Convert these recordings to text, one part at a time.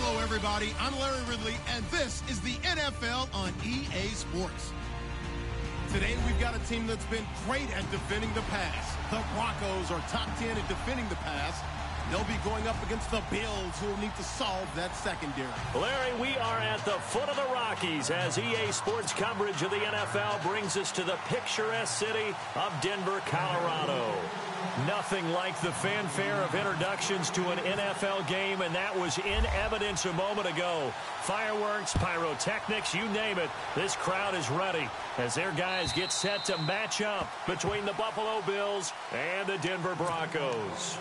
Hello, everybody. I'm Larry Ridley, and this is the NFL on EA Sports. Today, we've got a team that's been great at defending the pass. The Broncos are top 10 at defending the pass. They'll be going up against the Bills, who will need to solve that secondary. Larry, we are at the foot of the Rockies as EA Sports coverage of the NFL brings us to the picturesque city of Denver, Colorado. Nothing like the fanfare of introductions to an NFL game, and that was in evidence a moment ago. Fireworks, pyrotechnics, you name it. This crowd is ready as their guys get set to match up between the Buffalo Bills and the Denver Broncos.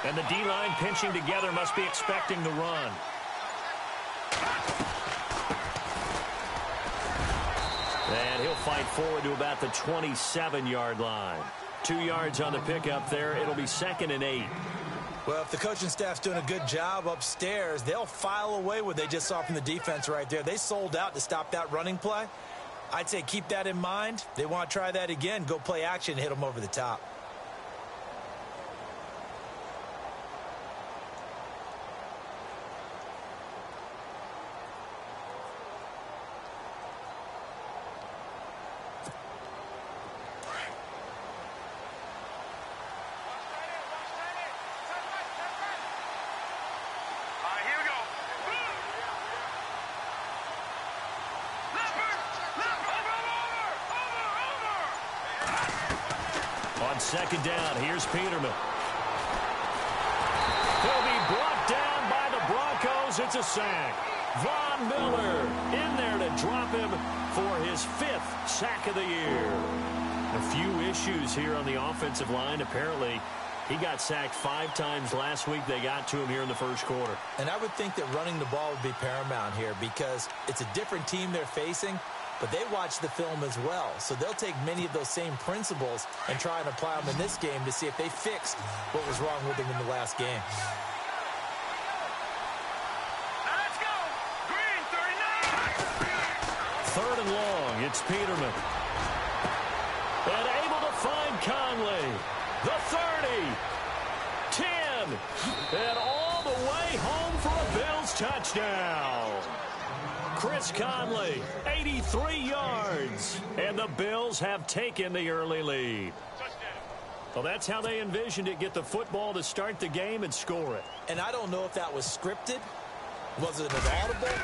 And the D-line pinching together must be expecting the run. And he'll fight forward to about the 27-yard line. 2 yards on the pickup there. It'll be 2nd and 8. Well, if the coaching staff's doing a good job upstairs, they'll file away what they just saw from the defense right there. They sold out to stop that running play. I'd say keep that in mind. They want to try that again. Go play action and hit them over the top. On 2nd down, here's Peterman. He'll be brought down by the Broncos. It's a sack. Von Miller in there to drop him for his 5th sack of the year. A few issues here on the offensive line. Apparently, he got sacked 5 times last week. They got to him here in the first quarter. And I would think that running the ball would be paramount here because it's a different team they're facing. But they watch the film as well, so they'll take many of those same principles and try and apply them in this game to see if they fixed what was wrong with them in the last game. Now let's go! Green, 39! 3rd and long, it's Peterman. And able to find Conley. The 30. 10. And all the way home for a Bills touchdown. Chris Conley, 83 yards. And the Bills have taken the early lead. Well, that's how they envisioned it. Get the football to start the game and score it. And I don't know if that was scripted. Was it an audible?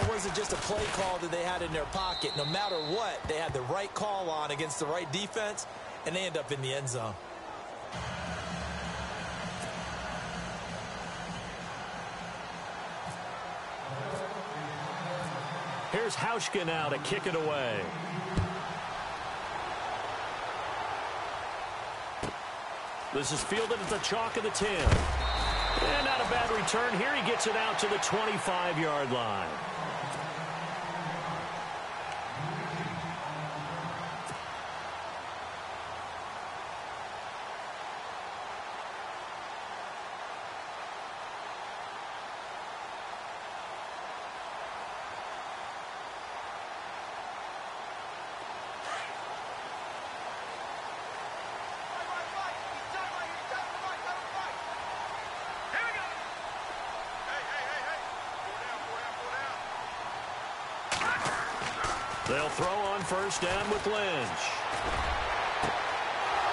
Or was it just a play call that they had in their pocket? No matter what, they had the right call on against the right defense, and they end up in the end zone. Here's Hauschka now to kick it away. This is fielded at the chalk of the 10. And not a bad return here. He gets it out to the 25-yard line. They'll throw on 1st down with Lynch.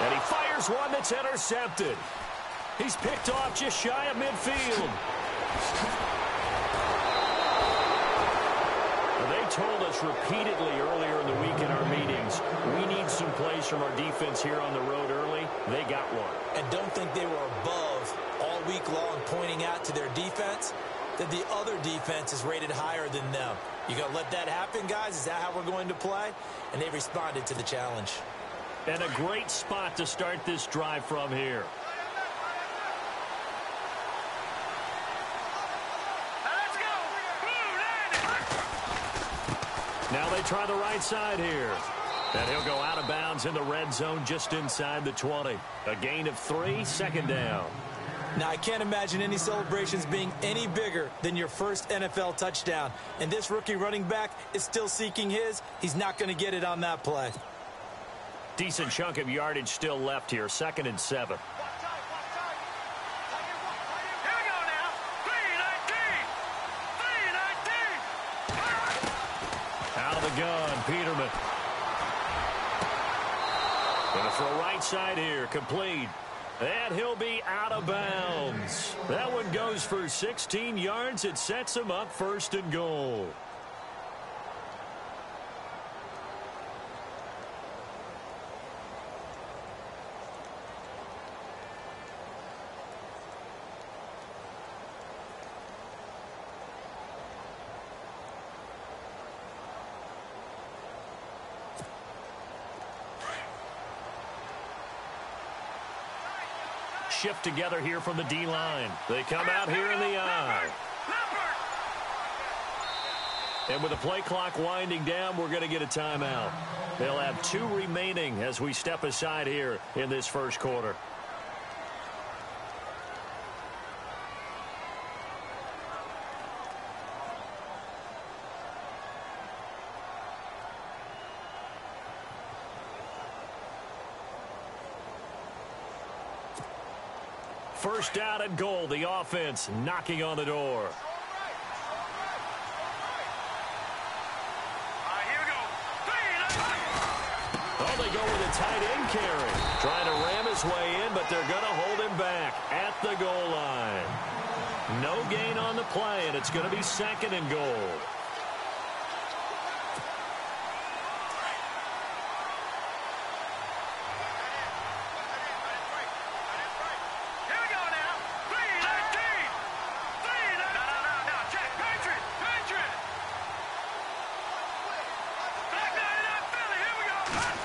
And he fires one that's intercepted. He's picked off just shy of midfield. They told us repeatedly earlier in the week in our meetings, we need some plays from our defense here on the road early. They got one. And don't think they were above all week long pointing out to their defense that the other defense is rated higher than them. You going to let that happen, guys? Is that how we're going to play? And they responded to the challenge. And a great spot to start this drive from here. they try the right side here. And he'll go out of bounds in the red zone just inside the 20. A gain of 3, second down. Now, I can't imagine any celebrations being any bigger than your first NFL touchdown. And this rookie running back is still seeking his. He's not going to get it on that play. Decent chunk of yardage still left here. 2nd and 7. Here we go now. 3-19. Out of the gun, Peterman. Going to throw right side here, complete. And he'll be out of bounds. That one goes for 16 yards. It sets him up 1st and goal. Shift together here from the D-line. They come out here in the I. And with the play clock winding down, we're going to get a timeout. They'll have 2 remaining as we step aside here in this first quarter. First down and goal. The offense knocking on the door. Here we go. 3-19. Oh, they go with a tight end carry. Trying to ram his way in, but they're going to hold him back at the goal line. No gain on the play, and it's going to be 2nd and goal.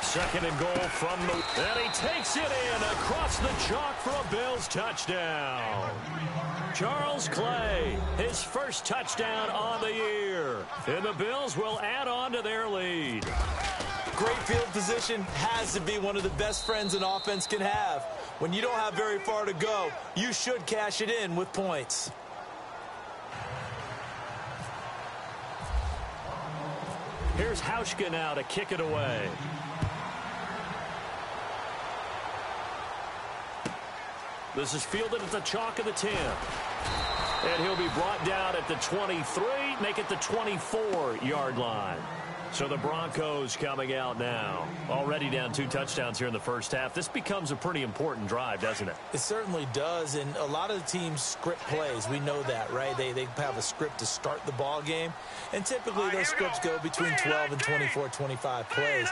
Second and goal from the... And he takes it in across the chalk for a Bills touchdown. Charles Clay, his first touchdown on the year. And the Bills will add on to their lead. Great field position has to be one of the best friends an offense can have. When you don't have very far to go, you should cash it in with points. Here's Hauschka now to kick it away. This is fielded at the chalk of the 10. And he'll be brought down at the 23, make it the 24-yard line. So the Broncos coming out now. Already down 2 touchdowns here in the first half. This becomes a pretty important drive, doesn't it? It certainly does, and a lot of the teams script plays. We know that, right? They have a script to start the ball game, and typically those scripts go between 12 and 24, 25 plays.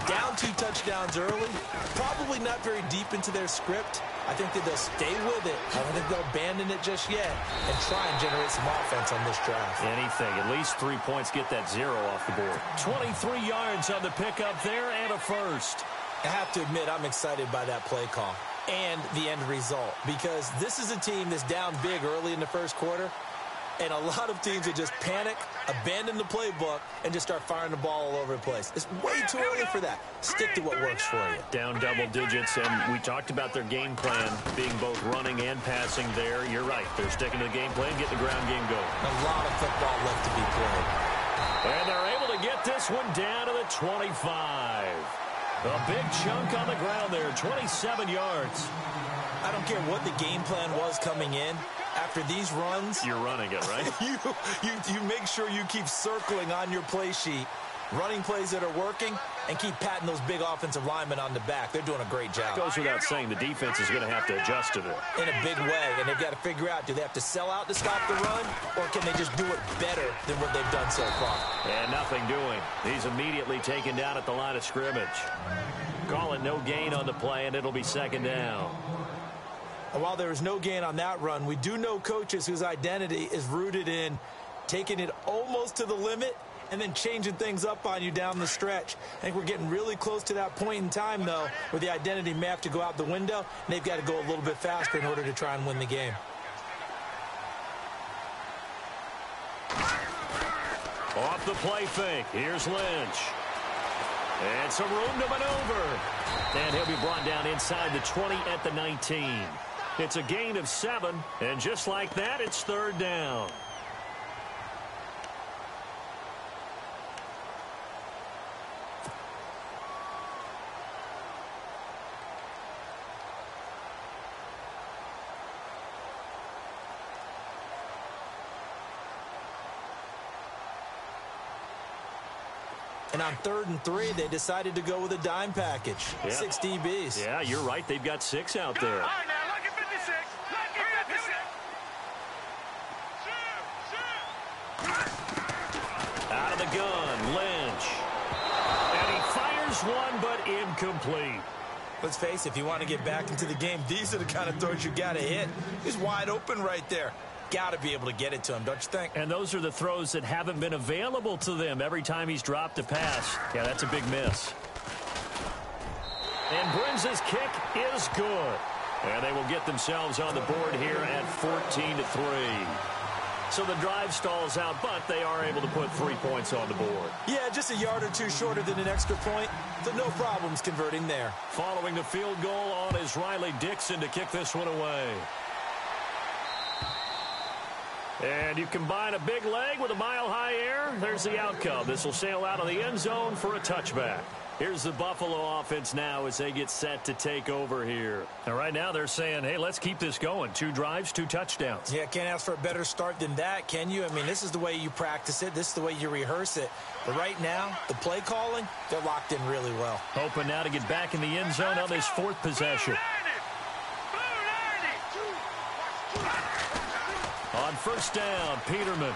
Down 2 touchdowns early, probably not very deep into their script. I think that they'll stay with it. I don't think they'll abandon it just yet and try and generate some offense on this drive. Anything. At least 3 points, get that 0 off the board. 23 yards on the pickup there and a first. I have to admit, I'm excited by that play call and the end result because this is a team that's down big early in the first quarter, and a lot of teams will just panic, abandon the playbook, and just start firing the ball all over the place. It's way too early for that. Stick to what works for you. Down double digits, and we talked about their game plan being both running and passing there. You're right. They're sticking to the game plan, getting the ground game going. A lot of football left to be played. And they're able to get this one down to the 25. A big chunk on the ground there, 27 yards. I don't care what the game plan was coming in. After these runs, you're running it, right? you make sure you keep circling on your play sheet, running plays that are working, and keep patting those big offensive linemen on the back. They're doing a great job. Goes without saying, the defense is going to have to adjust to it. In a big way, and they've got to figure out, do they have to sell out to stop the run, or can they just do it better than what they've done so far? And nothing doing. He's immediately taken down at the line of scrimmage. Call it no gain on the play, and it'll be 2nd down. And while there was no gain on that run, we do know coaches whose identity is rooted in taking it almost to the limit and then changing things up on you down the stretch. I think we're getting really close to that point in time, though, where the identity may have to go out the window, and they've got to go a little bit faster in order to try and win the game. Off the play fake. Here's Lynch. And some room to maneuver. And he'll be brought down inside the 20 at the 19. It's a gain of 7. And just like that, it's third down. And on 3rd and 3, they decided to go with a dime package. Yep. 6 DBs. Yeah, you're right. They've got 6 out there. All right, now, look at 56. Look at 56. Out of the gun, Lynch. And he fires one, but incomplete. Let's face it, if you want to get back into the game, these are the kind of throws you got to hit. He's wide open right there. Got to be able to get it to him, don't you think? And those are the throws that haven't been available to them every time he's dropped a pass. Yeah, that's a big miss. And Brins's kick is good. And they will get themselves on the board here at 14-3. So the drive stalls out, but they are able to put 3 points on the board. Yeah, just a yard or two shorter than an extra point. So no problems converting there. Following the field goal on is Riley Dixon to kick this one away. And you combine a big leg with a mile-high air, there's the outcome. This will sail out of the end zone for a touchback. Here's the Buffalo offense now as they get set to take over here. And right now they're saying, hey, let's keep this going. 2 drives, 2 touchdowns. Yeah, can't ask for a better start than that, can you? I mean, this is the way you practice it. This is the way you rehearse it. But right now, the play calling, they're locked in really well. Hoping now to get back in the end zone on this 4th possession. On first down, Peterman.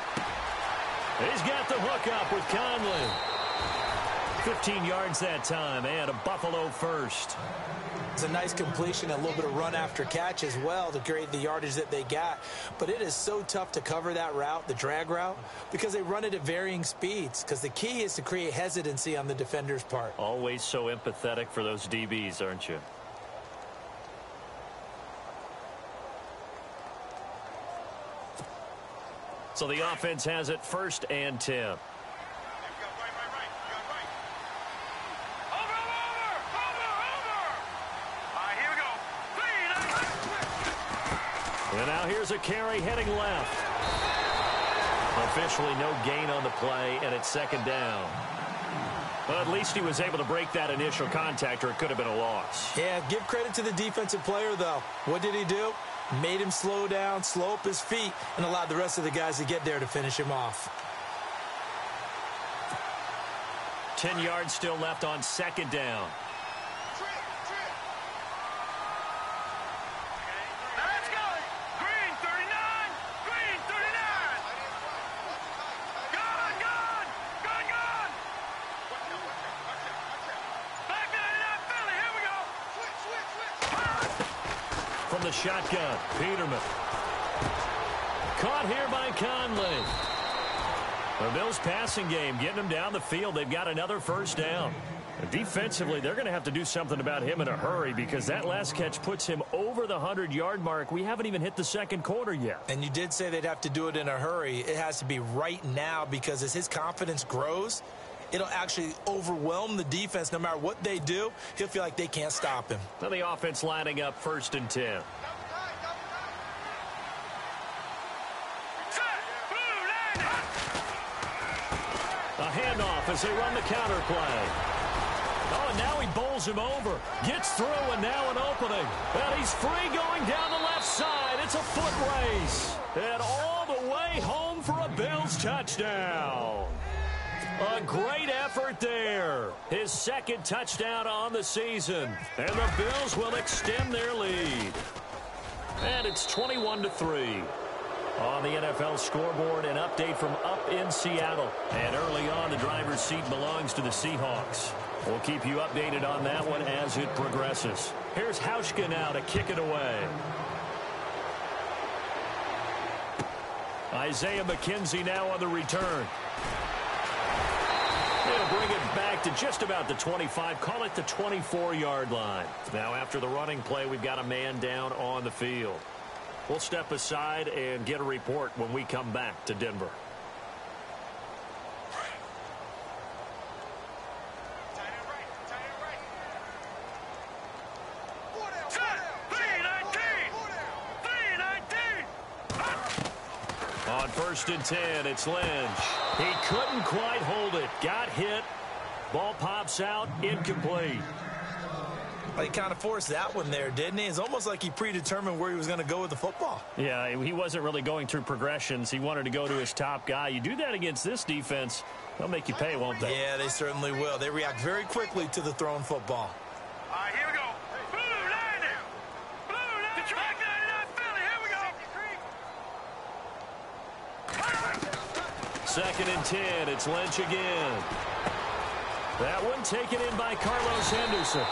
He's got the hook up with Conley. 15 yards that time, and a Buffalo first. It's a nice completion, a little bit of run after catch as well to create the yardage that they got. But it is so tough to cover that route, the drag route, because they run it at varying speeds. Because the key is to create hesitancy on the defender's part. Always so empathetic for those DBs, aren't you? So the offense has it 1st and 10. And now here's a carry heading left. Officially no gain on the play, and it's 2nd down. Well, at least he was able to break that initial contact, or it could have been a loss. Yeah, give credit to the defensive player, though. What did he do? Made him slow down, slow up his feet, and allowed the rest of the guys to get there to finish him off. 10 yards still left on 2nd down. Let's go. Green 39. Green 39. Gone. Back to that Philly. Here we go. Switch. From the shotgun, Peterman. Caught here by Conley. The Bills' passing game getting them down the field. They've got another 1st down. Defensively, they're going to have to do something about him in a hurry because that last catch puts him over the 100-yard mark. We haven't even hit the 2nd quarter yet. And you did say they'd have to do it in a hurry. It has to be right now because as his confidence grows, it'll actually overwhelm the defense. No matter what they do, he'll feel like they can't stop him. Now the offense lining up 1st and 10. A handoff as they run the counter play. Oh, and now he bowls him over. Gets through, and now an opening. And he's free going down the left side. It's a foot race. And all the way home for a Bills touchdown. A great effort there. His 2nd touchdown on the season. And the Bills will extend their lead. And it's 21-3. On the NFL scoreboard, an update from up in Seattle. And early on, the driver's seat belongs to the Seahawks. We'll keep you updated on that one as it progresses. Here's Hauschka now to kick it away. Isaiah McKenzie now on the return. They'll bring it back to just about the 25, call it the 24-yard line. Now after the running play, we've got a man down on the field. We'll step aside and get a report when we come back to Denver. First and 10, it's Lynch. He couldn't quite hold it. Got hit. Ball pops out, incomplete. He kind of forced that one there, didn't he? It's almost like he predetermined where he was going to go with the football. Yeah, he wasn't really going through progressions. He wanted to go to his top guy. You do that against this defense, they'll make you pay, won't they? Yeah, they certainly will. They react very quickly to the thrown football. All right, here we go. Blue landing. Blue landing. Detroit 99 Philly. Here we go. Second and 10, it's Lynch again. That one taken in by Carlos Henderson.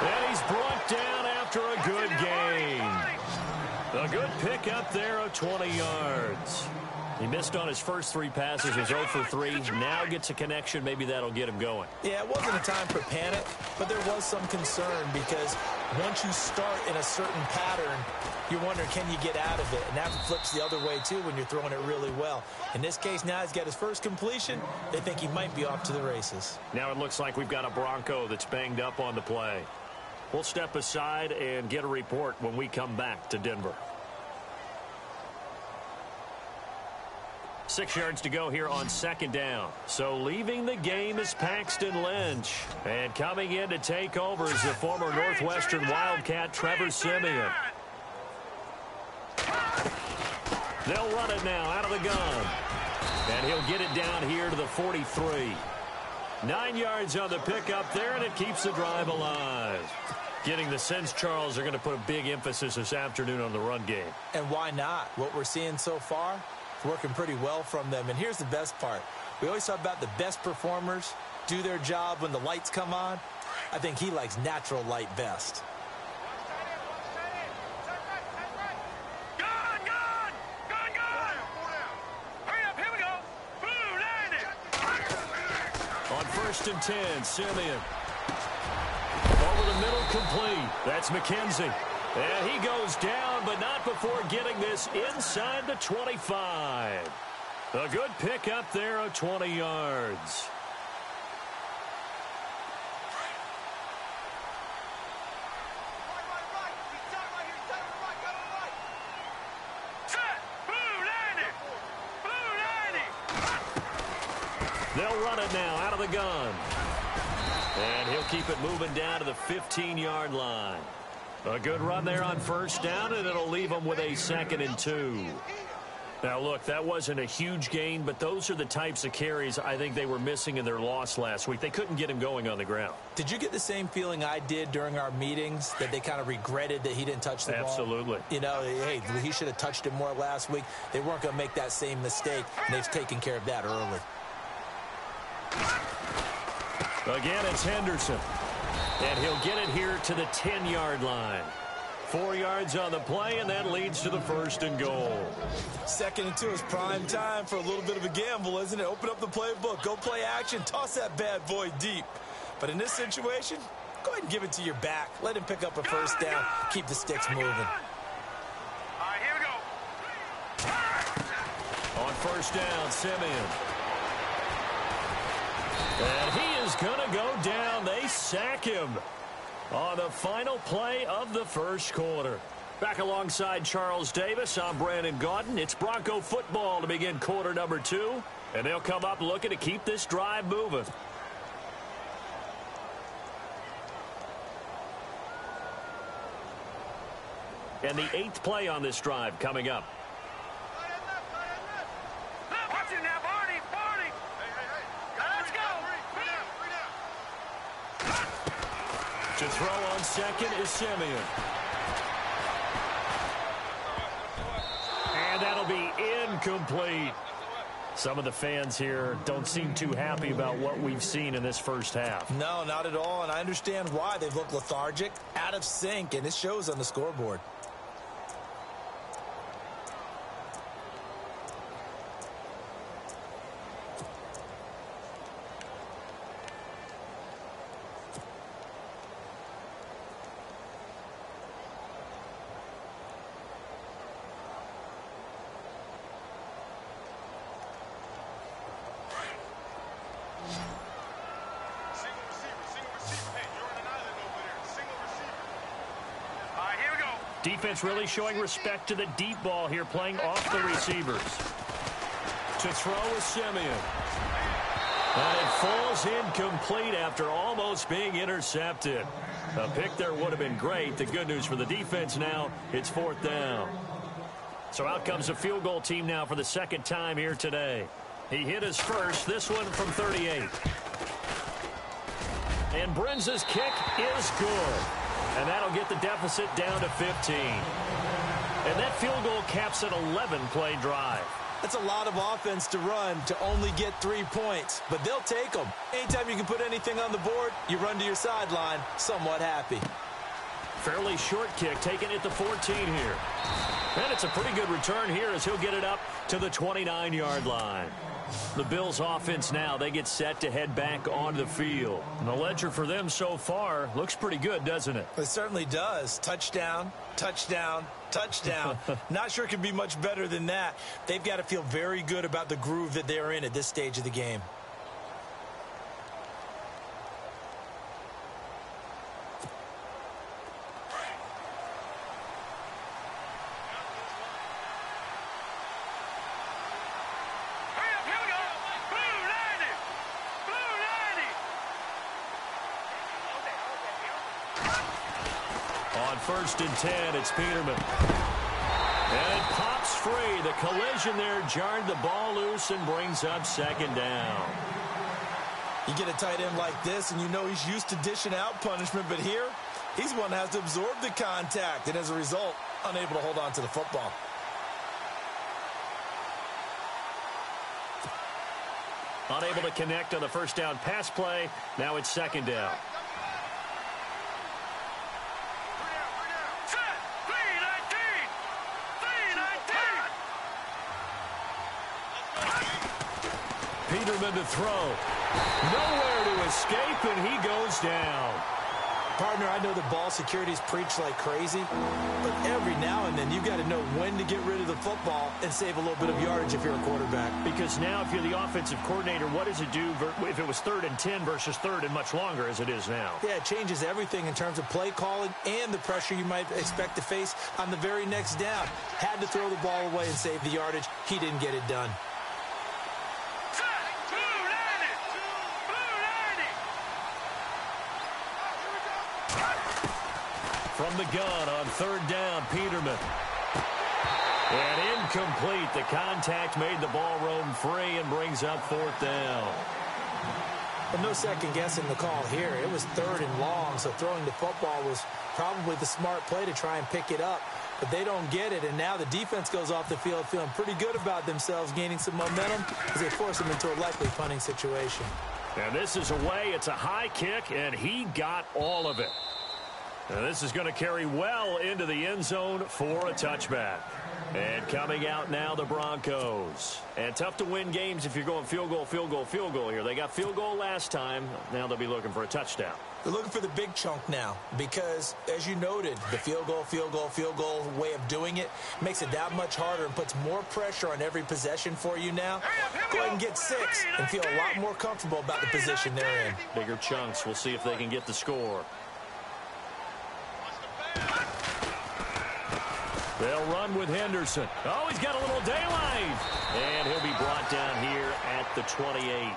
And he's brought down after a good gain. A good pick up there of 20 yards. He missed on his first 3 passes, was 0 for 3. Now gets a connection. Maybe that'll get him going. Yeah, it wasn't a time for panic, but there was some concern because once you start in a certain pattern, you're wondering, can you get out of it? And that flips the other way, too, when you're throwing it really well. In this case, now he's got his first completion. They think he might be off to the races. Now it looks like we've got a Bronco that's banged up on the play. We'll step aside and get a report when we come back to Denver. 6 yards to go here on second down. So leaving the game is Paxton Lynch. And coming in to take over is the former Northwestern Wildcat, Trevor Siemian. They'll run it now out of the gun. And he'll get it down here to the 43. 9 yards on the pickup there, and it keeps the drive alive. Getting the sense, Charles, are going to put a big emphasis this afternoon on the run game. And why not? What we're seeing so far, it's working pretty well from them. And here's the best part. We always talk about the best performers do their job when the lights come on. I think he likes natural light best. First and 10, Siemian. Over the middle, complete. That's McKenzie. And he goes down, but not before getting this inside the 25. A good pick up there of 20 yards. They'll run it now out of the gun. And he'll keep it moving down to the 15-yard line. A good run there on first down, and it'll leave them with a 2nd and 2. Now, look, that wasn't a huge gain, but those are the types of carries I think they were missing in their loss last week. They couldn't get him going on the ground. Did you get the same feeling I did during our meetings, that they kind of regretted that he didn't touch the ball? Absolutely. You know, hey, he should have touched it more last week. They weren't going to make that same mistake, and they've taken care of that early. Again, it's Henderson. And he'll get it here to the 10-yard line. 4 yards on the play, and that leads to the 1st and goal. 2nd and 2 is prime time for a little bit of a gamble, isn't it? Open up the playbook, go play action, toss that bad boy deep. But in this situation, go ahead and give it to your back. Let him pick up a first down. Keep the sticks moving. All right, here we go. On first down, Siemian. And he is going to go down. They sack him on the final play of the first quarter. Back alongside Charles Davis, I'm Brandon Gaudin. It's Bronco football to begin quarter number 2. And they'll come up looking to keep this drive moving. And the 8th play on this drive coming up. Watch it now, Barney. Let's go. To throw on second is Siemian. And that'll be incomplete. Some of the fans here don't seem too happy about what we've seen in this first half. No, not at all, and I understand why. They've looked lethargic, out of sync, and it shows on the scoreboard. Defense really showing respect to the deep ball here, playing off the receivers. To throw with Simeon. And it falls incomplete after almost being intercepted. A pick there would have been great. The good news for the defense now, it's 4th down. So out comes a field goal team now for the second time here today. He hit his first, this one from 38. And Brenza's kick is good. And that'll get the deficit down to 15. And that field goal caps an 11-play drive. That's a lot of offense to run to only get 3 points, but they'll take them. Anytime you can put anything on the board, you run to your sideline somewhat happy. Fairly short kick, taken at the 14 here. And it's a pretty good return here as he'll get it up to the 29-yard line. The Bills offense now, they get set to head back onto the field. And the ledger for them so far looks pretty good, doesn't it? It certainly does. Touchdown, touchdown, touchdown. Not sure it could be much better than that. They've got to feel very good about the groove that they're in at this stage of the game. On 1st and 10, it's Peterman. And it pops free. The collision there jarred the ball loose and brings up 2nd down. You get a tight end like this, and you know he's used to dishing out punishment, but here, he's one that has to absorb the contact, and as a result, unable to hold on to the football. Unable to connect on the 1st down pass play. Now it's 2nd down. Peterman to throw. Nowhere to escape, and he goes down. Partner, I know the ball security's preached like crazy, but every now and then you've got to know when to get rid of the football and save a little bit of yardage if you're a quarterback. Because now if you're the offensive coordinator, what does it do if it was 3rd and 10 versus 3rd and much longer as it is now? Yeah, it changes everything in terms of play calling and the pressure you might expect to face on the very next down. Had to throw the ball away and save the yardage. He didn't get it done. From the gun on 3rd down, Peterman. And incomplete. The contact made the ball roam free and brings up 4th down. Well, no second guessing the call here. It was 3rd and long, so throwing the football was probably the smart play to try and pick it up. But they don't get it, and now the defense goes off the field feeling pretty good about themselves, gaining some momentum as they force them into a likely punting situation. And this is away. It's a high kick, and he got all of it. Now this is going to carry well into the end zone for a touchback. And coming out now, the Broncos. And tough to win games if you're going field goal, field goal, field goal here. They got field goal last time. Now they'll be looking for a touchdown. They're looking for the big chunk now because, as you noted, the field goal way of doing it makes it that much harder and puts more pressure on every possession for you now. Go ahead and get 6 and feel a lot more comfortable about the position they're in. Bigger chunks. We'll see if they can get the score. They'll run with Henderson. Oh, he's got a little daylight. And he'll be brought down here at the 28.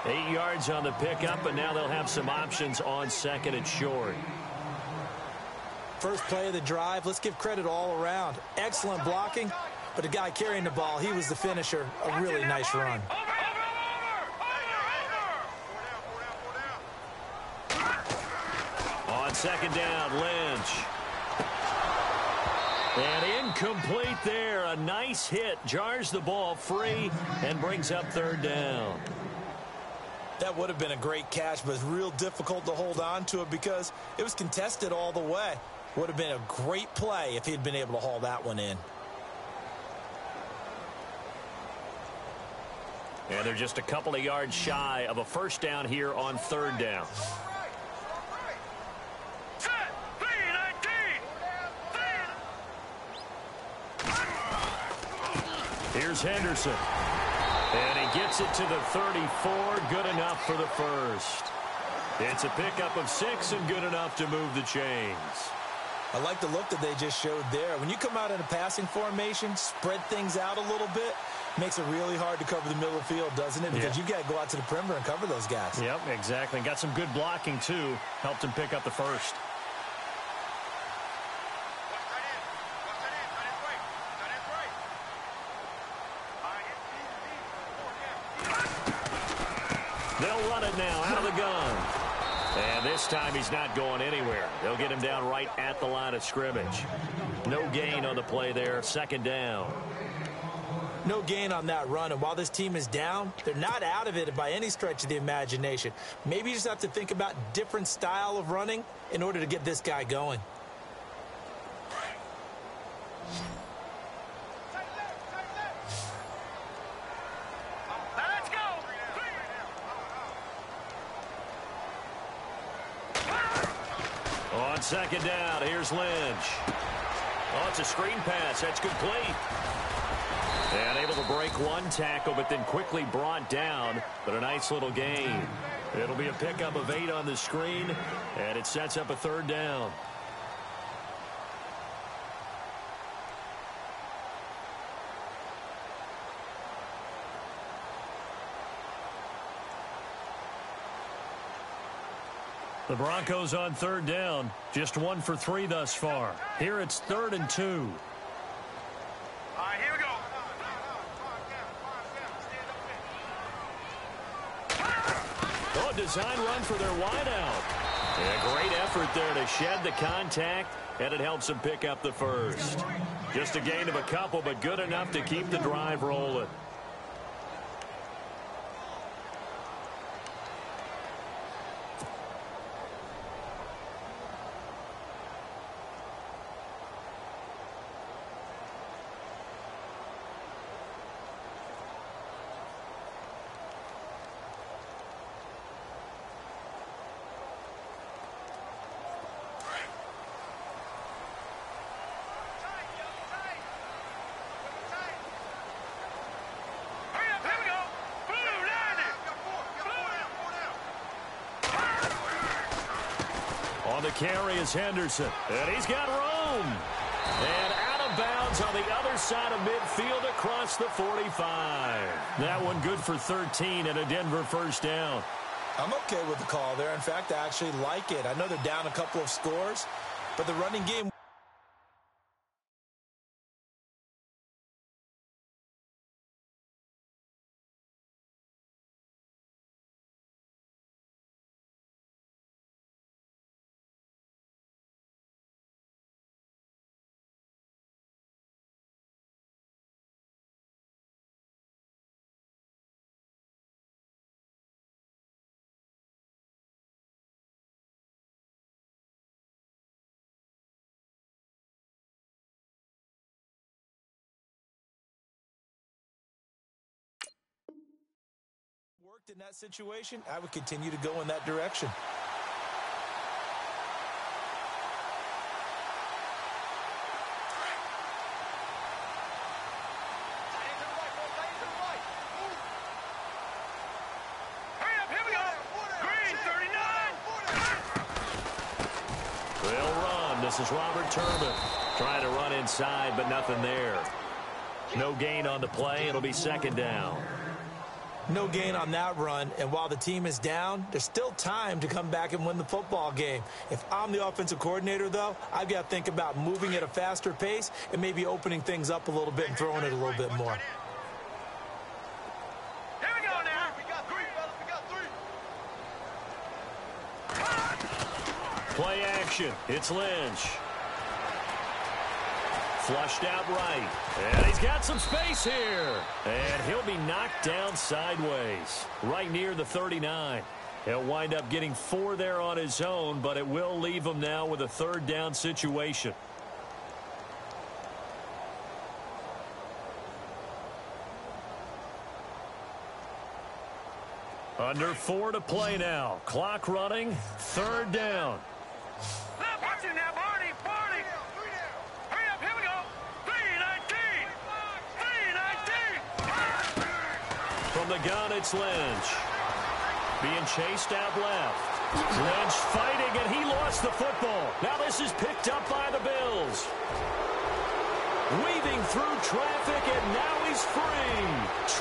8 yards on the pickup, and now they'll have some options on 2nd and short. First play of the drive, let's give credit all around. Excellent blocking, but the guy carrying the ball, he was the finisher. A really nice run. On 2nd down, Lynch. And incomplete there. A nice hit. Jars the ball free and brings up 3rd down. That would have been a great catch, but it's real difficult to hold on to it because it was contested all the way. Would have been a great play if he'd been able to haul that one in. And they're just a couple of yards shy of a 1st down here on 3rd down. Here's Henderson. And he gets it to the 34. Good enough for the first. It's a pickup of 6 and good enough to move the chains. I like the look that they just showed there. When you come out in a passing formation, spread things out a little bit, makes it really hard to cover the middle of the field, doesn't it? Because you got to go out to the perimeter and cover those guys. Yep, exactly. And got some good blocking, too. Helped him pick up the first. They'll run it now out of the gun. And this time he's not going anywhere. They'll get him down right at the line of scrimmage. No gain on the play there. Second down. No gain on that run. And while this team is down, they're not out of it by any stretch of the imagination. Maybe you just have to think about different style of running in order to get this guy going. On second down, here's Lynch. Oh, it's a screen pass. That's complete. And able to break one tackle, but then quickly brought down. But a nice little gain. It'll be a pickup of 8 on the screen, and it sets up a third down. The Broncos on third down. Just 1 for 3 thus far. Here it's 3rd and 2. All right, here we go. Oh, design run for their wideout. Yeah, great effort there to shed the contact, and it helps them pick up the first. Just a gain of a couple, but good enough to keep the drive rolling. On the carry is Henderson, and he's got room. And out of bounds on the other side of midfield across the 45. That one good for 13 and a Denver first down. I'm okay with the call there. In fact, I actually like it. I know they're down a couple of scores, but the running game... worked in that situation, I would continue to go in that direction. Hurry up, here we go. Green, 39. They'll run. This is Robert Turbin trying to run inside, but nothing there. No gain on the play. It'll be second down. No gain on that run, and while the team is down, there's still time to come back and win the football game. If I'm the offensive coordinator, though, I've got to think about moving at a faster pace and maybe opening things up a little bit and throwing it a little bit more. Here we go now. We got 3, fellas. We got 3. Play action. It's Lynch. Flushed out right. And he's got some space here. And he'll be knocked down sideways, right near the 39. He'll wind up getting 4 there on his own, but it will leave him now with a third down situation. Under 4 to play now. Clock running. Third down. Watch it now, Barney. Barney. Hurry up, here we go. 3-19. 3-19. From the gun, it's Lynch. Being chased out left. Lynch fighting, and he lost the football. Now this is picked picked up by the Bills. Weaving through traffic, and now he's free.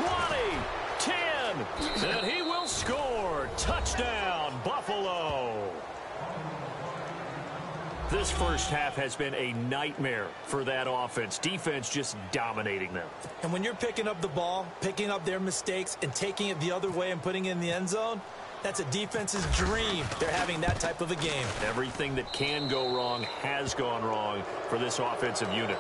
20, 10, and he will score. Touchdown, Buffalo. This first half has been a nightmare for that offense. Defense just dominating them. And when you're picking up the ball, picking up their mistakes, and taking it the other way and putting it in the end zone, that's a defense's dream. They're having that type of a game. Everything that can go wrong has gone wrong for this offensive unit.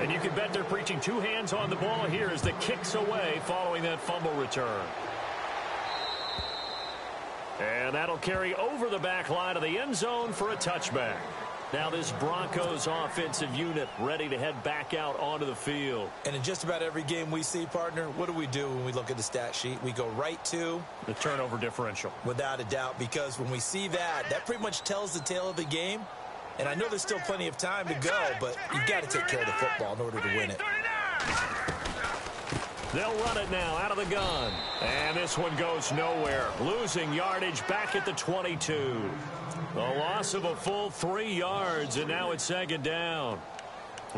And you can bet they're preaching two hands on the ball here as the kick's away following that fumble return. And that'll carry over the back line of the end zone for a touchback. Now this Broncos offensive unit ready to head back out onto the field. And in just about every game we see, partner, what do we do when we look at the stat sheet? We go right to the turnover differential. Without a doubt, because when we see that, that pretty much tells the tale of the game. And I know there's still plenty of time to go, but you've got to take care of the football in order to win it. They'll run it now out of the gun. And this one goes nowhere. Losing yardage back at the 22. The loss of a full 3 yards, and now it's second down.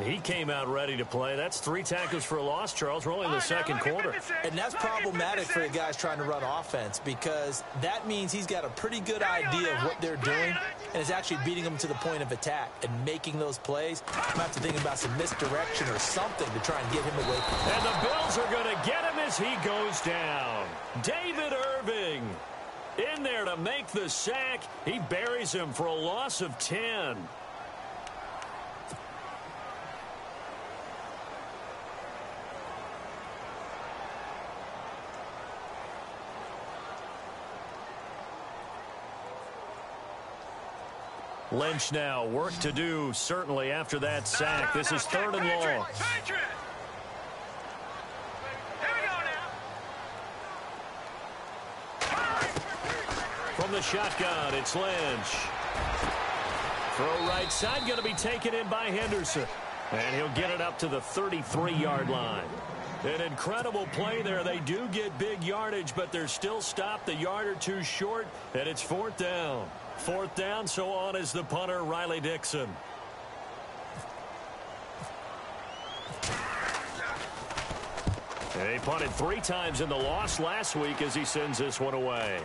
He came out ready to play. That's 3 tackles for a loss, Charles. We're only in the second quarter. And that's problematic for the guys trying to run offense because that means he's got a pretty good idea of what they're doing and is actually beating them to the point of attack and making those plays. I'm going to have to think about some misdirection or something to try and get him away. And the Bills are going to get him as he goes down. David Irving in there to make the sack. He buries him for a loss of 10. Lynch now, work to do, certainly, after that sack. This is 3rd and long. From the shotgun, it's Lynch. Throw right side, going to be taken in by Henderson. And he'll get it up to the 33-yard line. An incredible play there. They do get big yardage, but they're still stopped a yard or two short, and it's 4th down. 4th down, so on is the punter, Riley Dixon. And he punted 3 times in the loss last week as he sends this one away.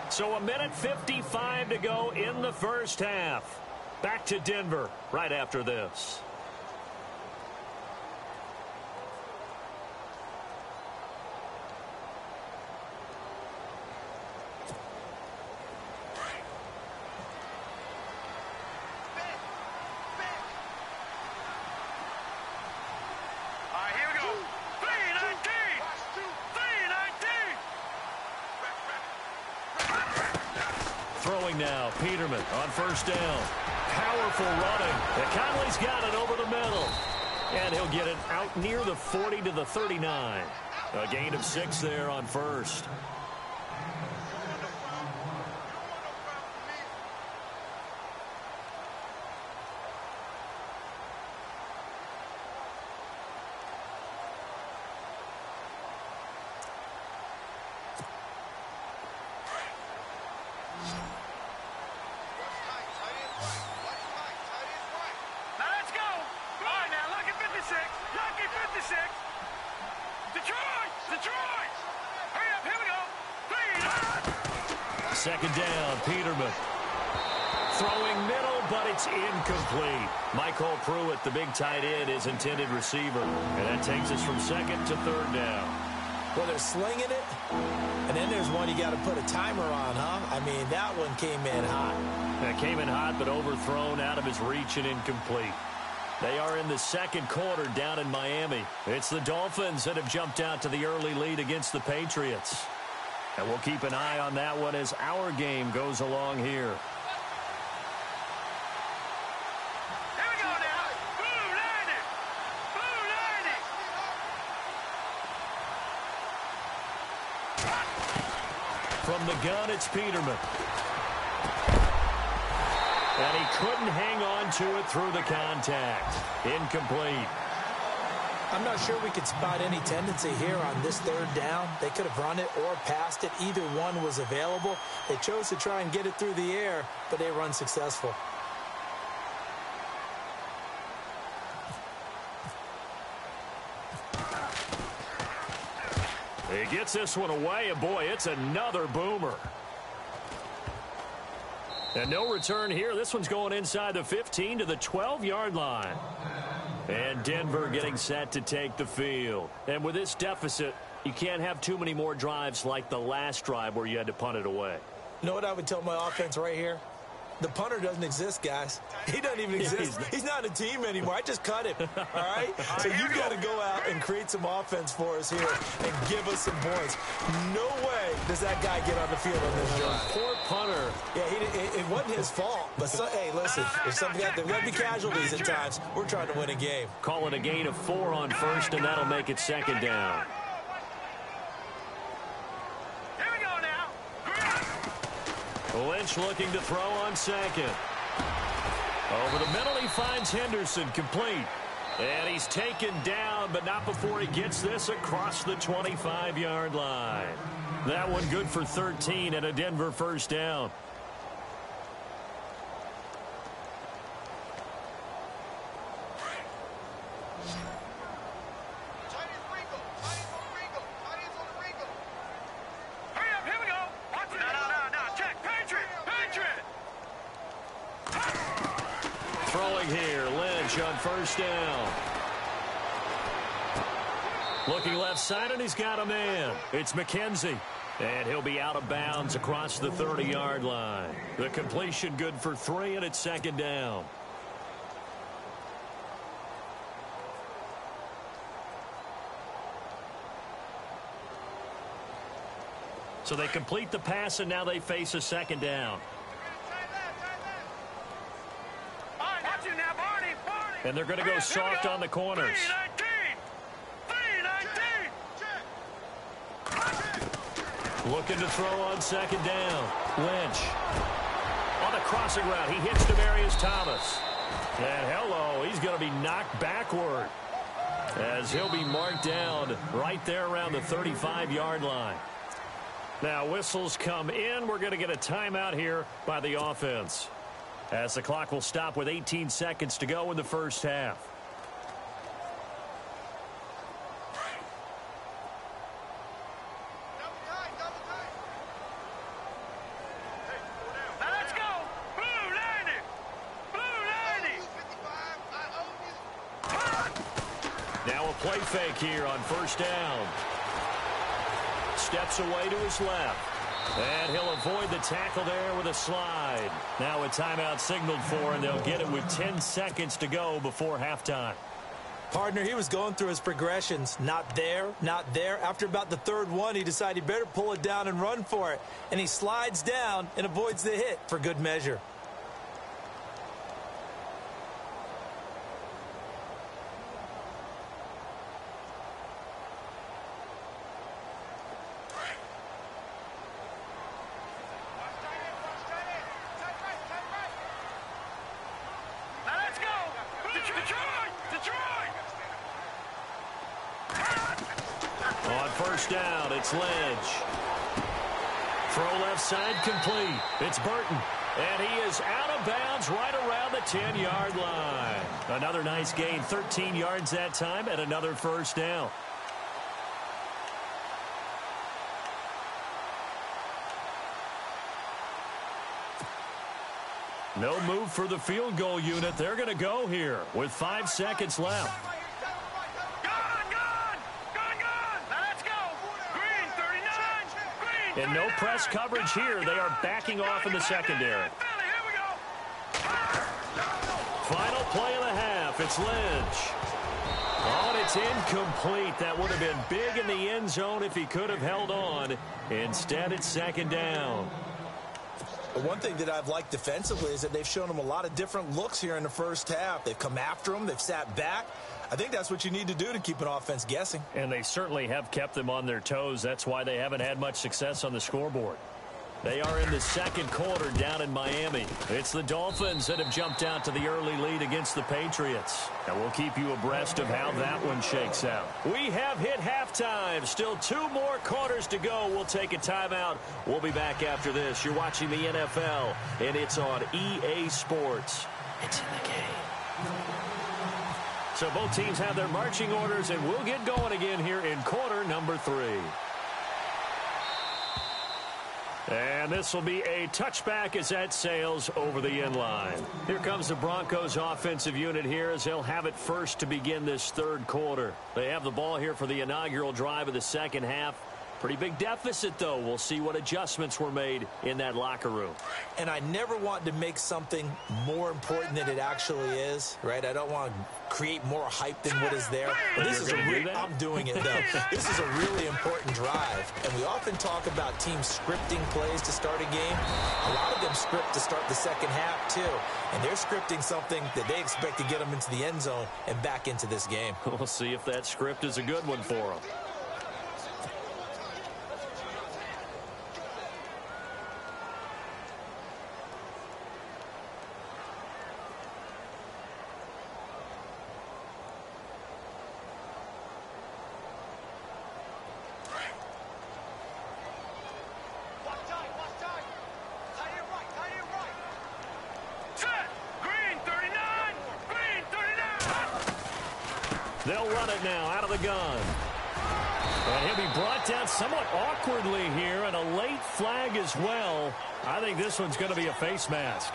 So 1:55 to go in the first half. Back to Denver right after this. Now, Peterman on first down. Powerful running. And Conley's got it over the middle. And he'll get it out near the 40 to the 39. A gain of 6 there on first. Second down, Peterman. Throwing middle, but it's incomplete. Michael Pruitt, the big tight end, is intended receiver. And that takes us from 2nd to 3rd down. Well, they're slinging it. And then there's one you got to put a timer on, huh? I mean, that one came in hot. That came in hot, but overthrown, out of his reach and incomplete. They are in the second quarter down in Miami. It's the Dolphins that have jumped out to the early lead against the Patriots. And we'll keep an eye on that one as our game goes along here. Here we go now. Blue Lightning. Blue Lightning. From the gun, it's Peterman. And he couldn't hang on to it through the contact. Incomplete. I'm not sure we could spot any tendency here on this third down. They could have run it or passed it. Either one was available. They chose to try and get it through the air, but they were unsuccessful. He gets this one away, and boy, it's another boomer. And no return here. This one's going inside the 15 to the 12-yard line. And Denver getting set to take the field. And with this deficit, you can't have too many more drives like the last drive where you had to punt it away. You know what I would tell my offense right here? The punter doesn't exist, guys. He doesn't even exist. He's not a team anymore. I just cut him, all right? So you've got to go out and create some offense for us here and give us some points. No way does that guy get on the field on this drive. Poor punter. Yeah, it wasn't his fault. But, hey, listen, there's got to be casualties at times. We're trying to win a game. Call it a gain of 4 on first, and that'll make it second down. Lynch looking to throw on second. Over the middle, he finds Henderson, complete. And he's taken down, but not before he gets this across the 25-yard line. That one good for 13 and a Denver first down. Throwing here, Lynch on first down. Looking left side, and he's got a man. It's McKenzie. And he'll be out of bounds across the 30-yard line. The completion good for 3, and it's second down. So they complete the pass, and now they face a second down. And they're going to go soft on the corners. Looking to throw on second down. Lynch. On the crossing route, he hits Demaryius Thomas. And hello, he's going to be knocked backward as he'll be marked down right there around the 35-yard line. Now whistles come in. We're going to get a timeout here by the offense, as the clock will stop with 18 seconds to go in the first half. Let's go! Blue 90! Blue 90! Now a play fake here on first down. Steps away to his left. And he'll avoid the tackle there with a slide. Now a timeout signaled for, and they'll get it with 10 seconds to go before halftime. Partner, he was going through his progressions. Not there, not there. After about the third one, he decided he better pull it down and run for it. And he slides down and avoids the hit for good measure. First down, it's Lynch. Throw left side complete. It's Burton. And he is out of bounds right around the 10-yard line. Another nice gain, 13 yards that time, and another first down. No move for the field goal unit. They're going to go here with 5 seconds left. And no press coverage here. They are backing off in the secondary. Final play of the half. It's Lynch. Oh, and it's incomplete. That would have been big in the end zone if he could have held on. Instead, it's second down. But one thing that I've liked defensively is that they've shown him a lot of different looks here in the first half. They've come after him. They've sat back. I think that's what you need to do to keep an offense guessing. And they certainly have kept them on their toes. That's why they haven't had much success on the scoreboard. They are in the second quarter down in Miami. It's the Dolphins that have jumped out to the early lead against the Patriots. And we'll keep you abreast of how that one shakes out. We have hit halftime. Still 2 more quarters to go. We'll take a timeout. We'll be back after this. You're watching the NFL, and it's on EA Sports. It's in the game. So both teams have their marching orders, and we'll get going again here in quarter number 3. And this will be a touchback as that sails over the end line. Here comes the Broncos offensive unit here as they'll have it first to begin this third quarter. They have the ball here for the inaugural drive of the second half. Pretty big deficit, though. We'll see what adjustments were made in that locker room. And I never want to make something more important than it actually is, right? I don't want to create more hype than what is there. But this is I'm doing it, though. This is a really important drive. And we often talk about teams scripting plays to start a game. A lot of them script to start the second half, too. And they're scripting something that they expect to get them into the end zone and back into this game. We'll see if that script is a good one for them. They'll run it now out of the gun. And he'll be brought down somewhat awkwardly here, and a late flag as well. I think this one's going to be a face mask.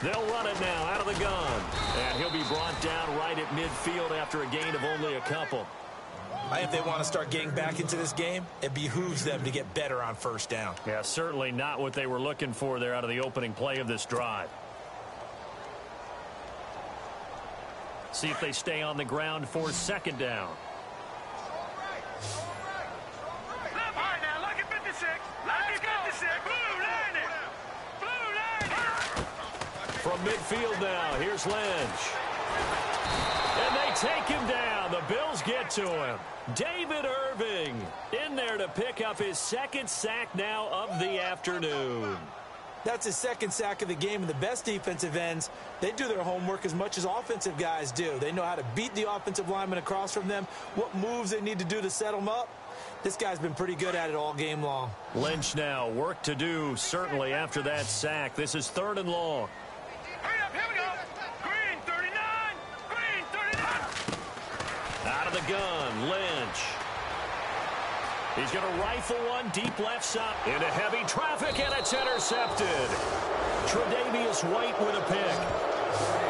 They'll run it now out of the gun. And he'll be brought down right at midfield after a gain of only a couple. I think if they want to start getting back into this game, it behooves them to get better on first down. Yeah, certainly not what they were looking for there out of the opening play of this drive. See if they stay on the ground for second down. From midfield now, here's Lynch. And they take him down. The Bills get to him. David Irving in there to pick up his second sack now of the afternoon. That's his second sack of the game, and the best defensive ends, they do their homework as much as offensive guys do. They know how to beat the offensive lineman across from them, what moves they need to do to set them up. This guy's been pretty good at it all game long. Lynch now, work to do, certainly after that sack. This is 3rd and long. Hurry up, here we go. Green 39. Green 39. Out of the gun, Lynch. He's going to rifle one deep left side into heavy traffic, and it's intercepted. Tre'Davious White with a pick.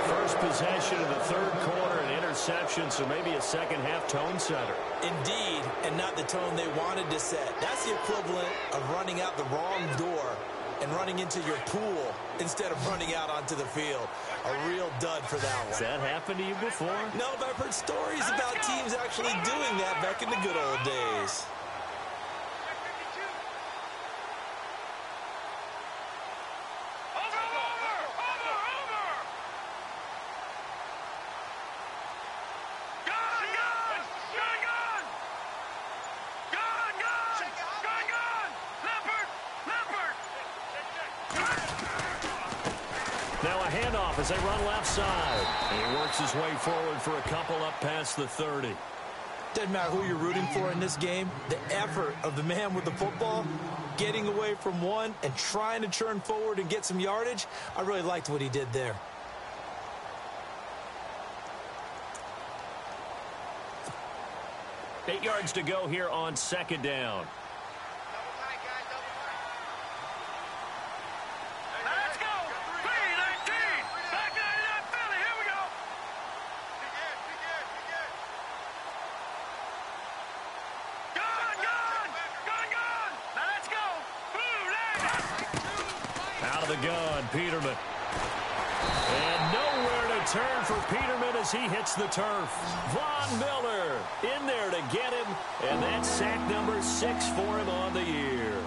First possession of the third quarter, an interception, so maybe a second-half tone setter. Indeed, and not the tone they wanted to set. That's the equivalent of running out the wrong door and running into your pool instead of running out onto the field. A real dud for that one. Has that happened to you before? No, but I've heard stories about teams actually doing that back in the good old days. Now a handoff as they run left side. And he works his way forward for a couple up past the 30. Doesn't matter who you're rooting for in this game. The effort of the man with the football, getting away from one and trying to turn forward and get some yardage, I really liked what he did there. Eight yards to go here on second down. Out of the gun, Peterman. And nowhere to return for Peterman as he hits the turf. Von Miller in there to get him, and that's sack number 6 for him on the year.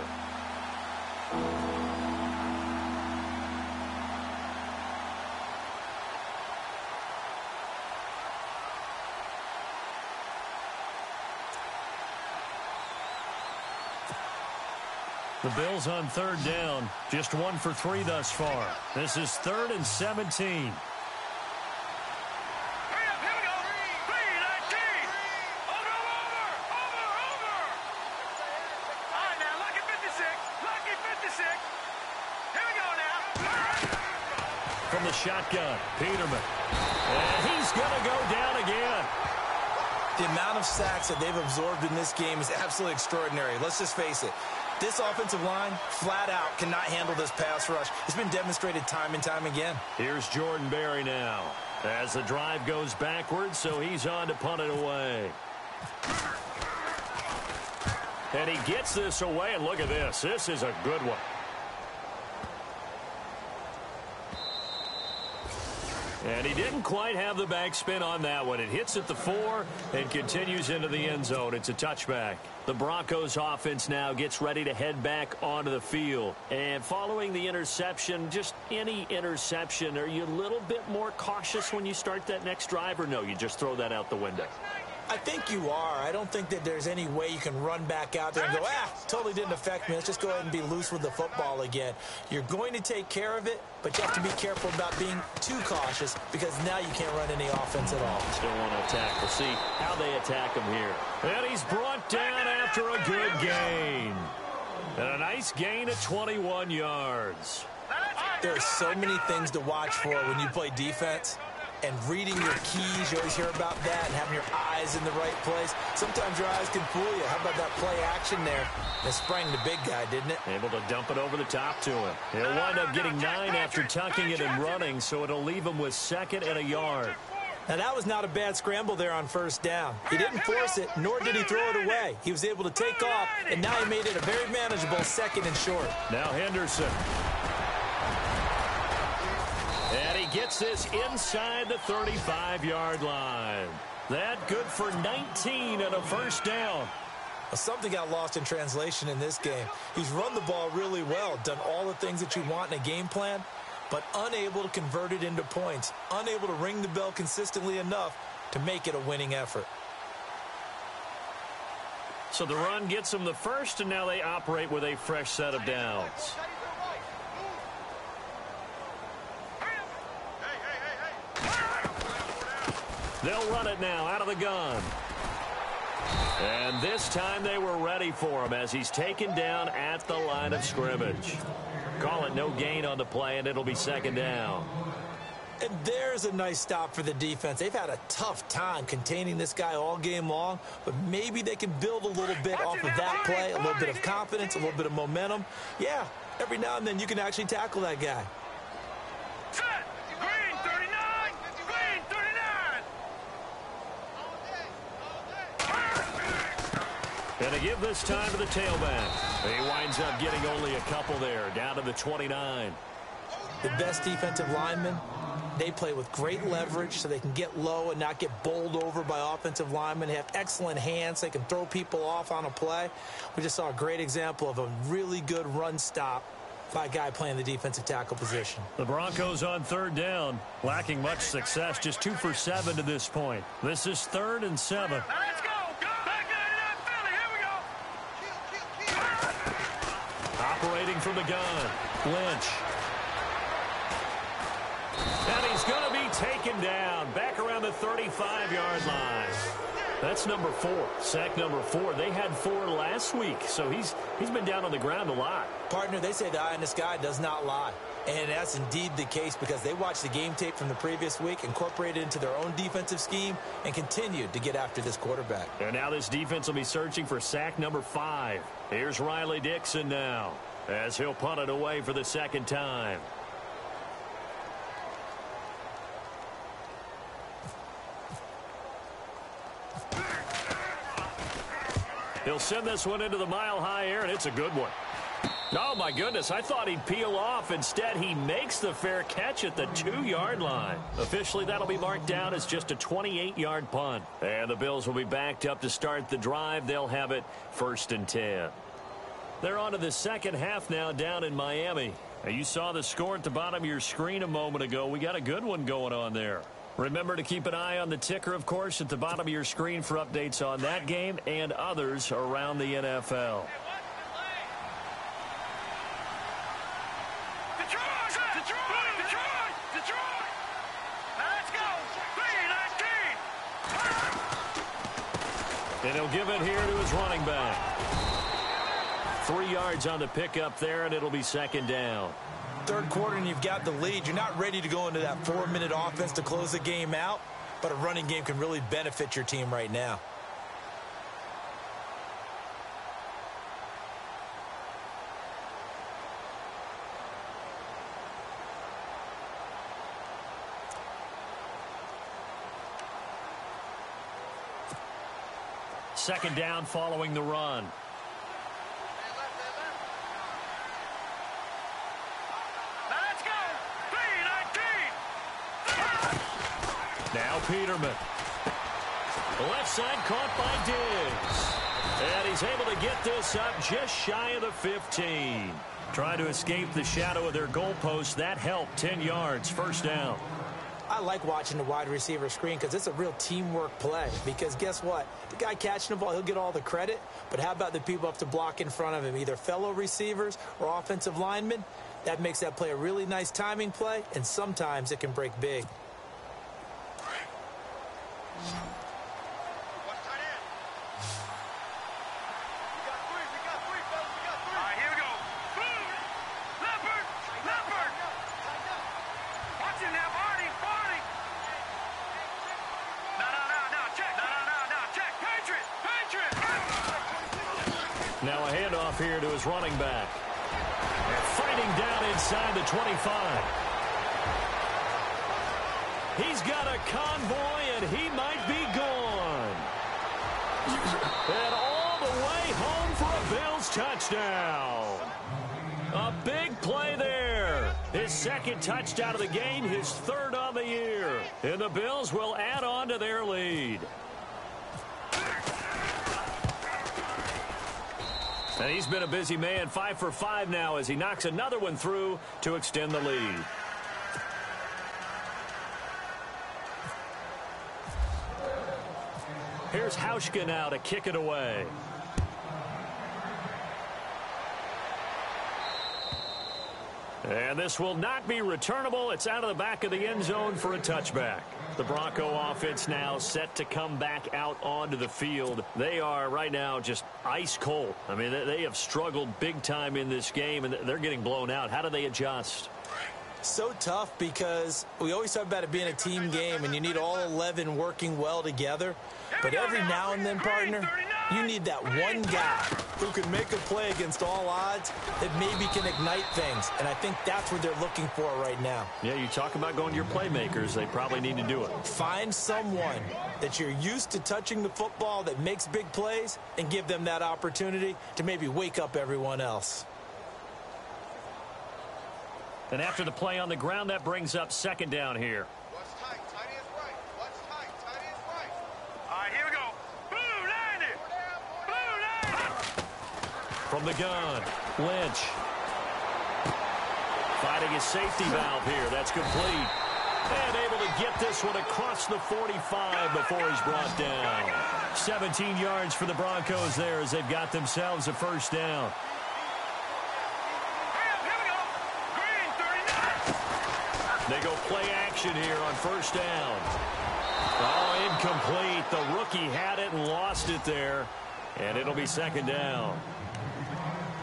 The Bills on 3rd down. Just 1 for 3 thus far. This is 3rd and 17. From the shotgun, Peterman. And he's going to go down again. The amount of sacks that they've absorbed in this game is absolutely extraordinary. Let's just face it. This offensive line, flat out, cannot handle this pass rush. It's been demonstrated time and time again. Here's Jordan Berry now. As the drive goes backwards, so he's on to punt it away. And he gets this away, and look at this. This is a good one. And he didn't quite have the backspin on that one. It hits at the 4 and continues into the end zone. It's a touchback. The Broncos offense now gets ready to head back onto the field. And following the interception, just any interception, are you a little bit more cautious when you start that next drive, or no, you just throw that out the window? I think you are. I don't think that there's any way you can run back out there and go, totally didn't affect me. Let's just go ahead and be loose with the football again. You're going to take care of it, but you have to be careful about being too cautious because now you can't run any offense at all. Still want to attack. We'll see how they attack him here. And he's brought down after a good gain. And a nice gain of 21 yards. There are so many things to watch for when you play defense. And reading your keys, you always hear about that, and having your eyes in the right place. Sometimes your eyes can fool you. How about that play action there? That sprang the big guy, didn't it? Able to dump it over the top to him. He'll wind up getting 9 after tucking it and running, so it'll leave him with 2nd and a yard. Now, that was not a bad scramble there on 1st down. He didn't force it, nor did he throw it away. He was able to take off, and now he made it a very manageable 2nd and short. Now Henderson. And he gets this inside the 35-yard line. That good for 19 and a 1st down. Well, something got lost in translation in this game. He's run the ball really well, done all the things that you want in a game plan, but unable to convert it into points, unable to ring the bell consistently enough to make it a winning effort. So the run gets them the 1st, and now they operate with a fresh set of downs. They'll run it now out of the gun. And this time they were ready for him as he's taken down at the line of scrimmage. Call it no gain on the play, and it'll be 2nd down. And there's a nice stop for the defense. They've had a tough time containing this guy all game long, but maybe they can build a little bit off of that play, a little bit of confidence, a little bit of momentum. Yeah, every now and then you can actually tackle that guy. And to give this time to the tailback. He winds up getting only a couple there, down to the 29. The best defensive linemen, they play with great leverage so they can get low and not get bowled over by offensive linemen. They have excellent hands. They can throw people off on a play. We just saw a great example of a really good run stop by a guy playing the defensive tackle position. The Broncos on 3rd down, lacking much success, just 2 for 7 to this point. This is 3rd and 7. Let's go. Operating from the gun, Lynch. And he's going to be taken down back around the 35-yard line. That's number 4, sack number 4. They had 4 last week, so he's been down on the ground a lot. Partner, they say the eye in the sky does not lie. And that's indeed the case because they watched the game tape from the previous week, incorporated it into their own defensive scheme, and continued to get after this quarterback. And now this defense will be searching for sack number 5. Here's Riley Dixon now, as he'll punt it away for the 2nd time. He'll send this one into the mile-high air, and it's a good one. Oh, my goodness. I thought he'd peel off. Instead, he makes the fair catch at the 2-yard line. Officially, that'll be marked down as just a 28-yard punt. And the Bills will be backed up to start the drive. They'll have it 1st and 10. They're on to the second half now down in Miami. Now, you saw the score at the bottom of your screen a moment ago. We got a good one going on there. Remember to keep an eye on the ticker, of course, at the bottom of your screen for updates on that game and others around the NFL. And he'll give it here to his running back. 3 yards on the pickup there, and it'll be 2nd down. Third quarter, and you've got the lead. You're not ready to go into that 4-minute offense to close the game out, but a running game can really benefit your team right now. Second down following the run. Let's go. 3-19. Now Peterman. The left side caught by Diggs. And he's able to get this up just shy of the 15. Trying to escape the shadow of their goalpost. That helped. 10 yards. 1st down. I like watching the wide receiver screen because it's a real teamwork play. Because guess what? The guy catching the ball, he'll get all the credit. But how about the people up to block in front of him, either fellow receivers or offensive linemen? That makes that play a really nice timing play, and sometimes it can break big. Now a handoff here to his running back. Fighting down inside the 25. He's got a convoy, and he might be gone. And all the way home for a Bills touchdown. A big play there. His 2nd touchdown of the game, his 3rd on the year. And the Bills will add on to their lead. And he's been a busy man, 5 for 5 now as he knocks another one through to extend the lead. Here's Hauschka now to kick it away. And this will not be returnable. It's out of the back of the end zone for a touchback. The Bronco offense now set to come back out onto the field. They are right now just ice cold. I mean, they have struggled big time in this game, and they're getting blown out. How do they adjust? So tough because we always talk about it being a team game, and you need all 11 working well together. But every now and then, partner, you need that one guy who can make a play against all odds that maybe can ignite things. And I think that's what they're looking for right now. Yeah, you talk about going to your playmakers. They probably need to do it. Find someone that you're used to touching the football that makes big plays and give them that opportunity to maybe wake up everyone else. And after the play on the ground, that brings up 2nd down here. What's tight? Tight is right. What's tight? Tight is right. All right, here we go. Blue 90. Blue 90. From the gun, Lynch. Fighting his safety valve here. That's complete. And able to get this one across the 45 before he's brought down. 17 yards for the Broncos there as they've got themselves a 1st down. They go play action here on 1st down. Oh, incomplete. The rookie had it and lost it there. And it'll be 2nd down.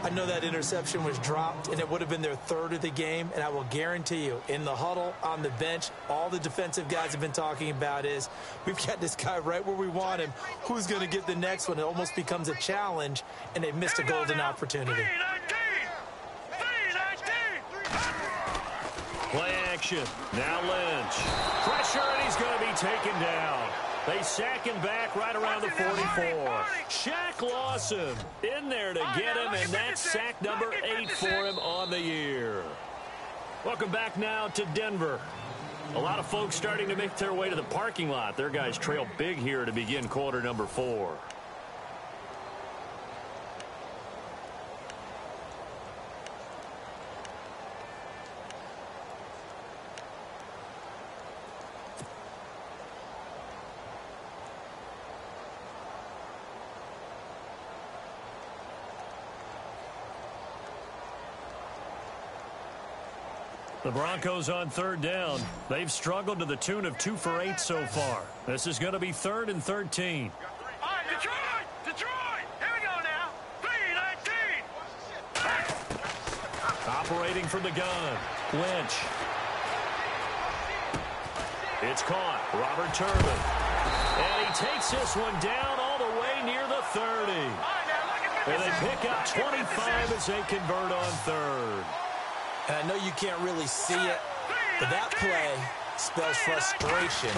I know that interception was dropped, and it would have been their 3rd of the game. And I will guarantee you, in the huddle, on the bench, all the defensive guys have been talking about is, we've got this guy right where we want him. Who's going to get the next one? It almost becomes a challenge, and they missed a golden opportunity. Play action. Now Lynch. Pressure, and he's going to be taken down. They sack him back right around the 44. Shaq Lawson in there to get him, and that's sack number 8 for him on the year. Welcome back now to Denver. A lot of folks starting to make their way to the parking lot. Their guys trail big here to begin quarter number 4. The Broncos on third down. They've struggled to the tune of 2 for 8 so far. This is going to be 3rd and 13. All right, Detroit! Here we go now. 3-19. Operating from the gun. Lynch. It's caught. Robert Turbin. And he takes this one down all the way near the 30. And they pick up 25 as they convert on third. And I know you can't really see it, but that play spells frustration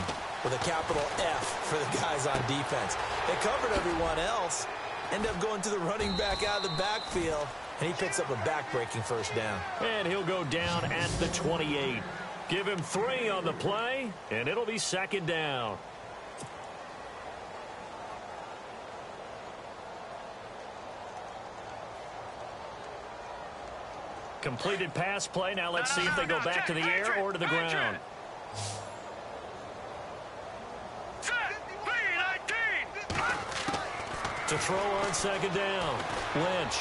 with a capital F for the guys on defense. They covered everyone else, end up going to the running back out of the backfield, and he picks up a back-breaking first down. And he'll go down at the 28. Give him 3 on the play, and it'll be 2nd down. Completed pass play. Now let's see if they go back to the air or to the ground. To throw on 2nd down. Lynch.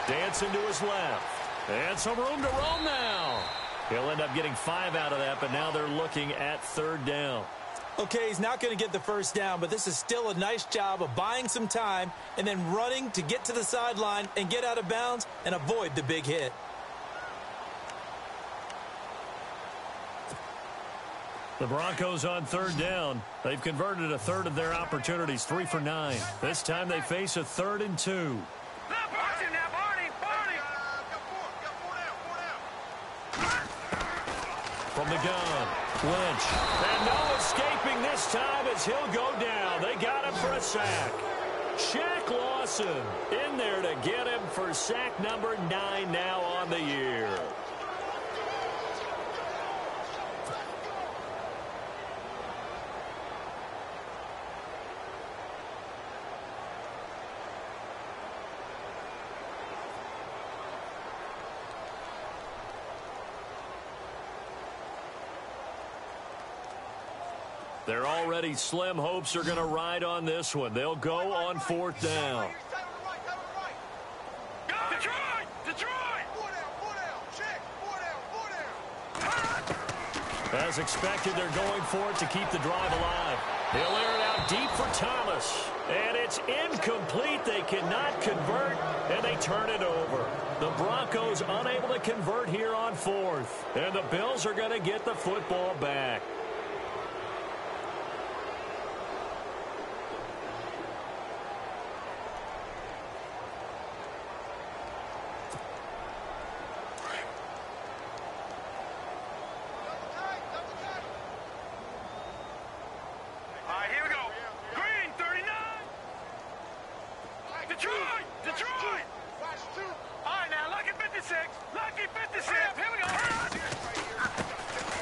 Dancing to his left. And some room to roam now. He'll end up getting 5 out of that, but now they're looking at 3rd down. Okay, he's not going to get the first down, but this is still a nice job of buying some time and then running to get to the sideline and get out of bounds and avoid the big hit. The Broncos on 3rd down. They've converted a third of their opportunities, 3 for 9. This time they face a 3rd and 2. From the gun, Lynch. And no escaping this time as he'll go down. They got him for a sack. Shaq Lawson in there to get him for sack number 9 now on the year. Their already slim hopes are going to ride on this one. They'll go on 4th down. As expected, they're going for it to keep the drive alive. He'll air it out deep for Thomas. And it's incomplete. They cannot convert, and they turn it over. The Broncos unable to convert here on 4th. And the Bills are going to get the football back.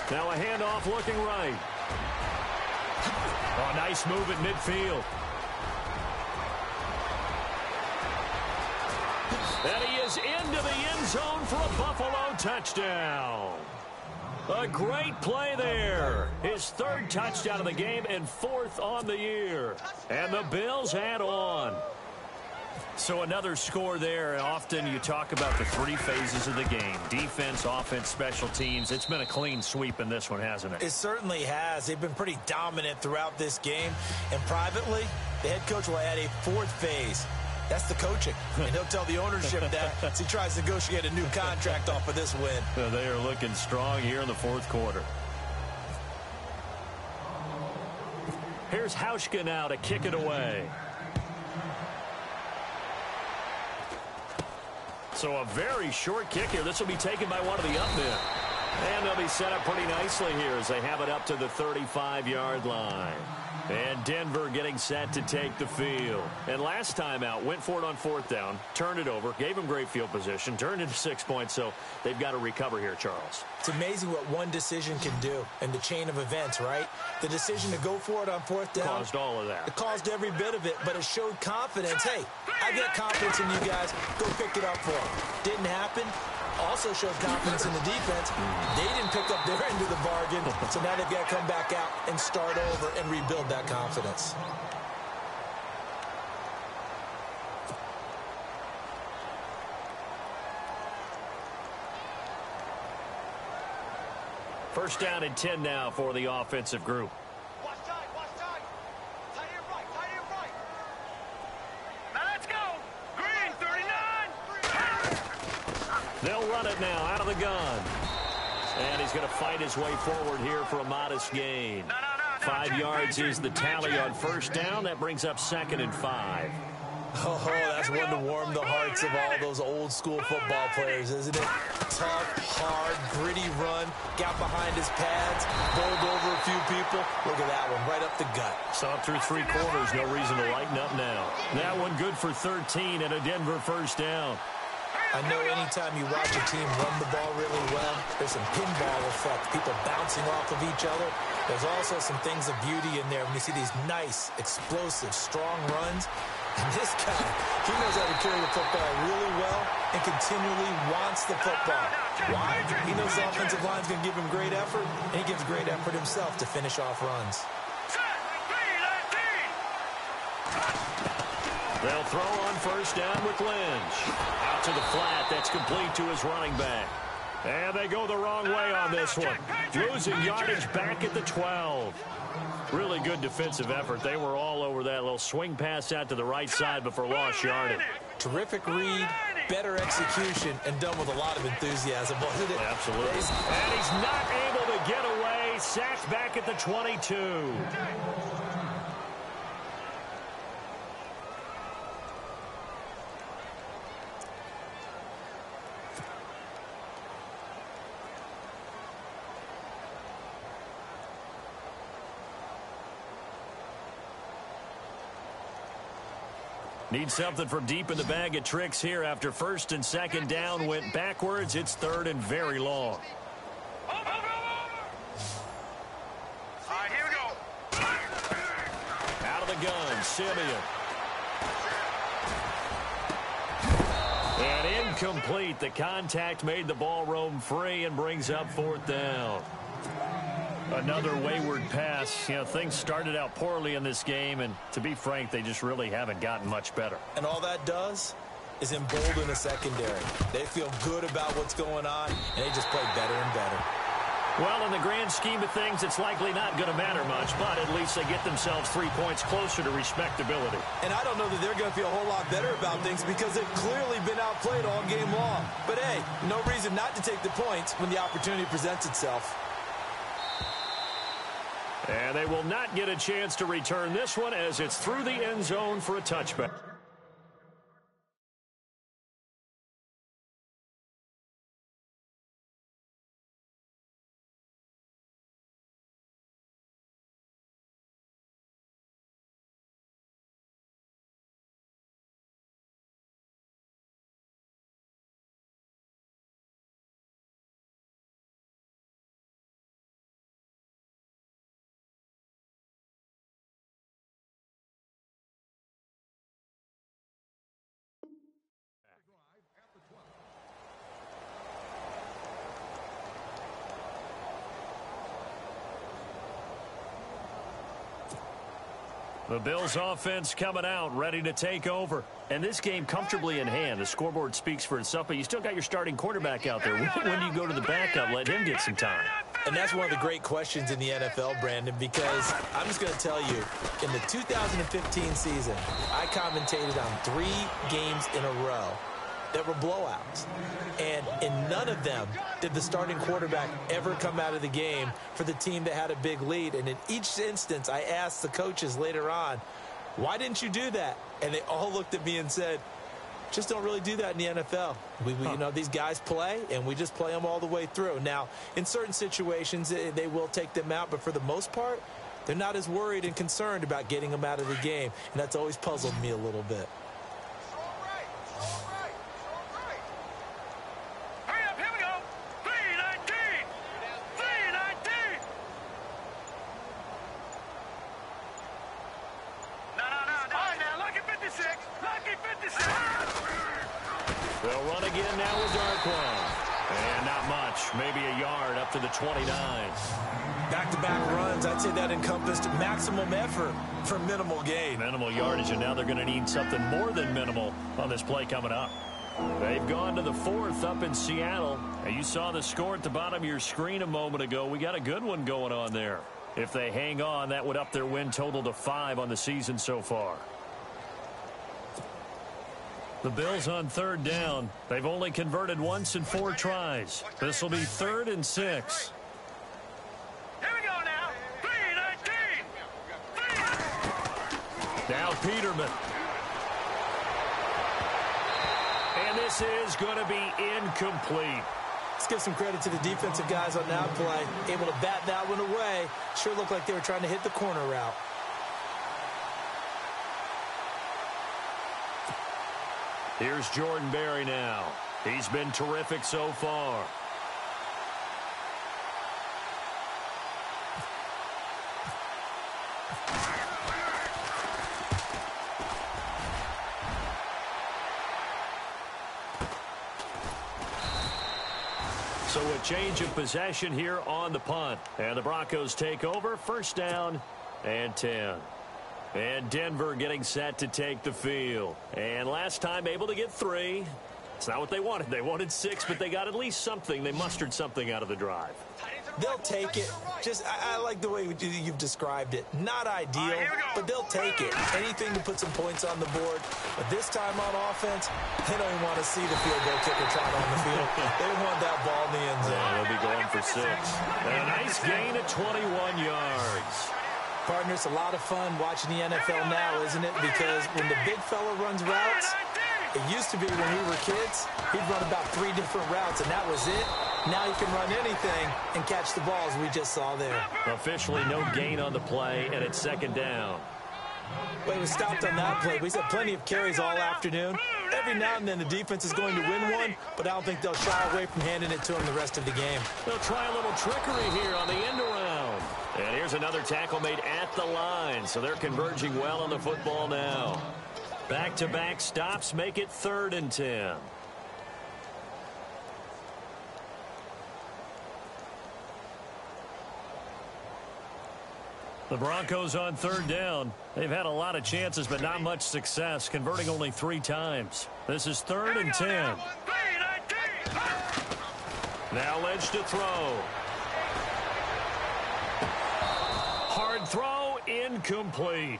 Now a handoff looking right. Oh, nice move at midfield. And he is into the end zone for a Buffalo touchdown. A great play there. His 3rd touchdown of the game and 4th on the year. And the Bills add on. So another score there. Often you talk about the 3 phases of the game. Defense, offense, special teams. It's been a clean sweep in this one, hasn't it? It certainly has. They've been pretty dominant throughout this game. And privately, the head coach will add a 4th phase. That's the coaching. And he'll tell the ownership that as he tries to negotiate a new contract off of this win. They are looking strong here in the 4th quarter. Here's Hauschka now to kick it away. So a very short kick here. This will be taken by one of the up men. And they'll be set up pretty nicely here as they have it up to the 35-yard line. And Denver getting set to take the field. And last time out, went for it on 4th down, turned it over, gave them great field position, turned into 6 points, so they've got to recover here, Charles. It's amazing what one decision can do in the chain of events, right? The decision to go for it on 4th down. Caused all of that. It caused every bit of it, but it showed confidence. Hey, I've got confidence in you guys. Go pick it up for them. Didn't happen. Also showed confidence in the defense. They didn't pick up their end of the bargain, so now they've got to come back out and start over and rebuild that confidence. First down and 10 now for the offensive group. Watch tight, watch tight. Tight end right, tight end right. Now let's go. Green, 39. They'll run it now out of the gun. And he's going to fight his way forward here for a modest gain. 5 yards is the tally on first down. That brings up 2nd and 5. Oh, that's one to warm the hearts of all those old school football players, isn't it? Tough, hard, gritty run, got behind his pads, bowled over a few people. Look at that one, right up the gut. Saw it through 3 quarters, no reason to lighten up now. That one good for 13 and a Denver first down. I know anytime you watch a team run the ball really well, there's some pinball effect, people bouncing off of each other. There's also some things of beauty in there when you see these nice, explosive, strong runs. And this guy, he knows how to carry the football really well and continually wants the football. Why? He knows the offensive line's going to give him great effort, and he gives great effort himself to finish off runs. They'll throw on first down with Lynch. Out to the flat. That's complete to his running back. And they go the wrong way on this one. Losing yardage back at the 12. Really good defensive effort. They were all over that little swing pass out to the right side before lost yardage. Terrific read, better execution, and done with a lot of enthusiasm, wasn't it? Absolutely. And he's not able to get away. Sacked back at the 22. Need something from deep in the bag of tricks here after first and second down went backwards. It's 3rd and very long. All right, here we go. Out of the gun, Simeon. And incomplete. The contact made the ball roam free and brings up 4th down. Another wayward pass. You know, things started out poorly in this game, and to be frank, they just really haven't gotten much better. And all that does is embolden a secondary. They feel good about what's going on, and they just play better and better. Well, in the grand scheme of things, it's likely not going to matter much, but at least they get themselves 3 points closer to respectability. And I don't know that they're going to feel a whole lot better about things because they've clearly been outplayed all game long. But, hey, no reason not to take the points when the opportunity presents itself. And they will not get a chance to return this one as it's through the end zone for a touchback. The Bills offense coming out, ready to take over. And this game comfortably in hand. The scoreboard speaks for itself, but you still got your starting quarterback out there. When do you go to the backup, let him get some time? And that's one of the great questions in the NFL, Brandon, because I'm just going to tell you, in the 2015 season, I commentated on 3 games in a row that were blowouts. And in none of them did the starting quarterback ever come out of the game for the team that had a big lead. And in each instance, I asked the coaches later on, why didn't you do that? And they all looked at me and said, just don't really do that in the NFL. You know, these guys play, and we just play them all the way through. Now, in certain situations, they will take them out, but for the most part, They're not as worried and concerned about getting them out of the game, and that's always puzzled me a little bit. Hurry up, here we go. 3:19. 3:19. No. All right, now, lucky 56. Lucky 56. They'll run again now with Darquan. And not much, maybe a yard up to the 29. Back-to-back runs, I'd say that encompassed maximum effort for minimal gain. Minimal yardage, and now they're going to need something more than minimal on this play coming up. They've gone to the 4th up in Seattle. And you saw the score at the bottom of your screen a moment ago. We got a good one going on there. If they hang on, that would up their win total to 5 on the season so far. The Bills on 3rd down. They've only converted once in 4 tries. This will be 3rd and 6. Here we go now. 3:19. Now Peterman. And this is going to be incomplete. Let's give some credit to the defensive guys on that play. Able to bat that one away. Sure looked like they were trying to hit the corner route. Here's Jordan Berry now. He's been terrific so far. So a change of possession here on the punt. And the Broncos take over. 1st down and 10. And Denver getting set to take the field. And last time able to get 3. It's not what they wanted. They wanted 6, but they got at least something. They mustered something out of the drive. They'll take it. I like the way you've described it. Not ideal, but they'll take it. Anything to put some points on the board. But this time on offense, they don't even want to see the field goal kicker trot on the field. They want that ball in the end zone. Yeah, they'll be going for 6. And a nice gain of 21 yards. Partner, it's a lot of fun watching the NFL now, isn't it? Because when the big fella runs routes, it used to be when we were kids, he'd run about 3 different routes, and that was it. Now he can run anything and catch the balls we just saw there. Officially no gain on the play, and it's 2nd down. Well, we stopped on that play. We've had plenty of carries all afternoon. Every now and then the defense is going to win one, but I don't think they'll shy away from handing it to them the rest of the game. They'll try a little trickery here on the end around. And here's another tackle made at the line, so they're converging well on the football now. Back-to-back stops make it 3rd and 10. The Broncos on 3rd down. They've had a lot of chances, but not much success, converting only 3 times. This is 3rd and 10. Now Lynch to throw. Hard throw, incomplete.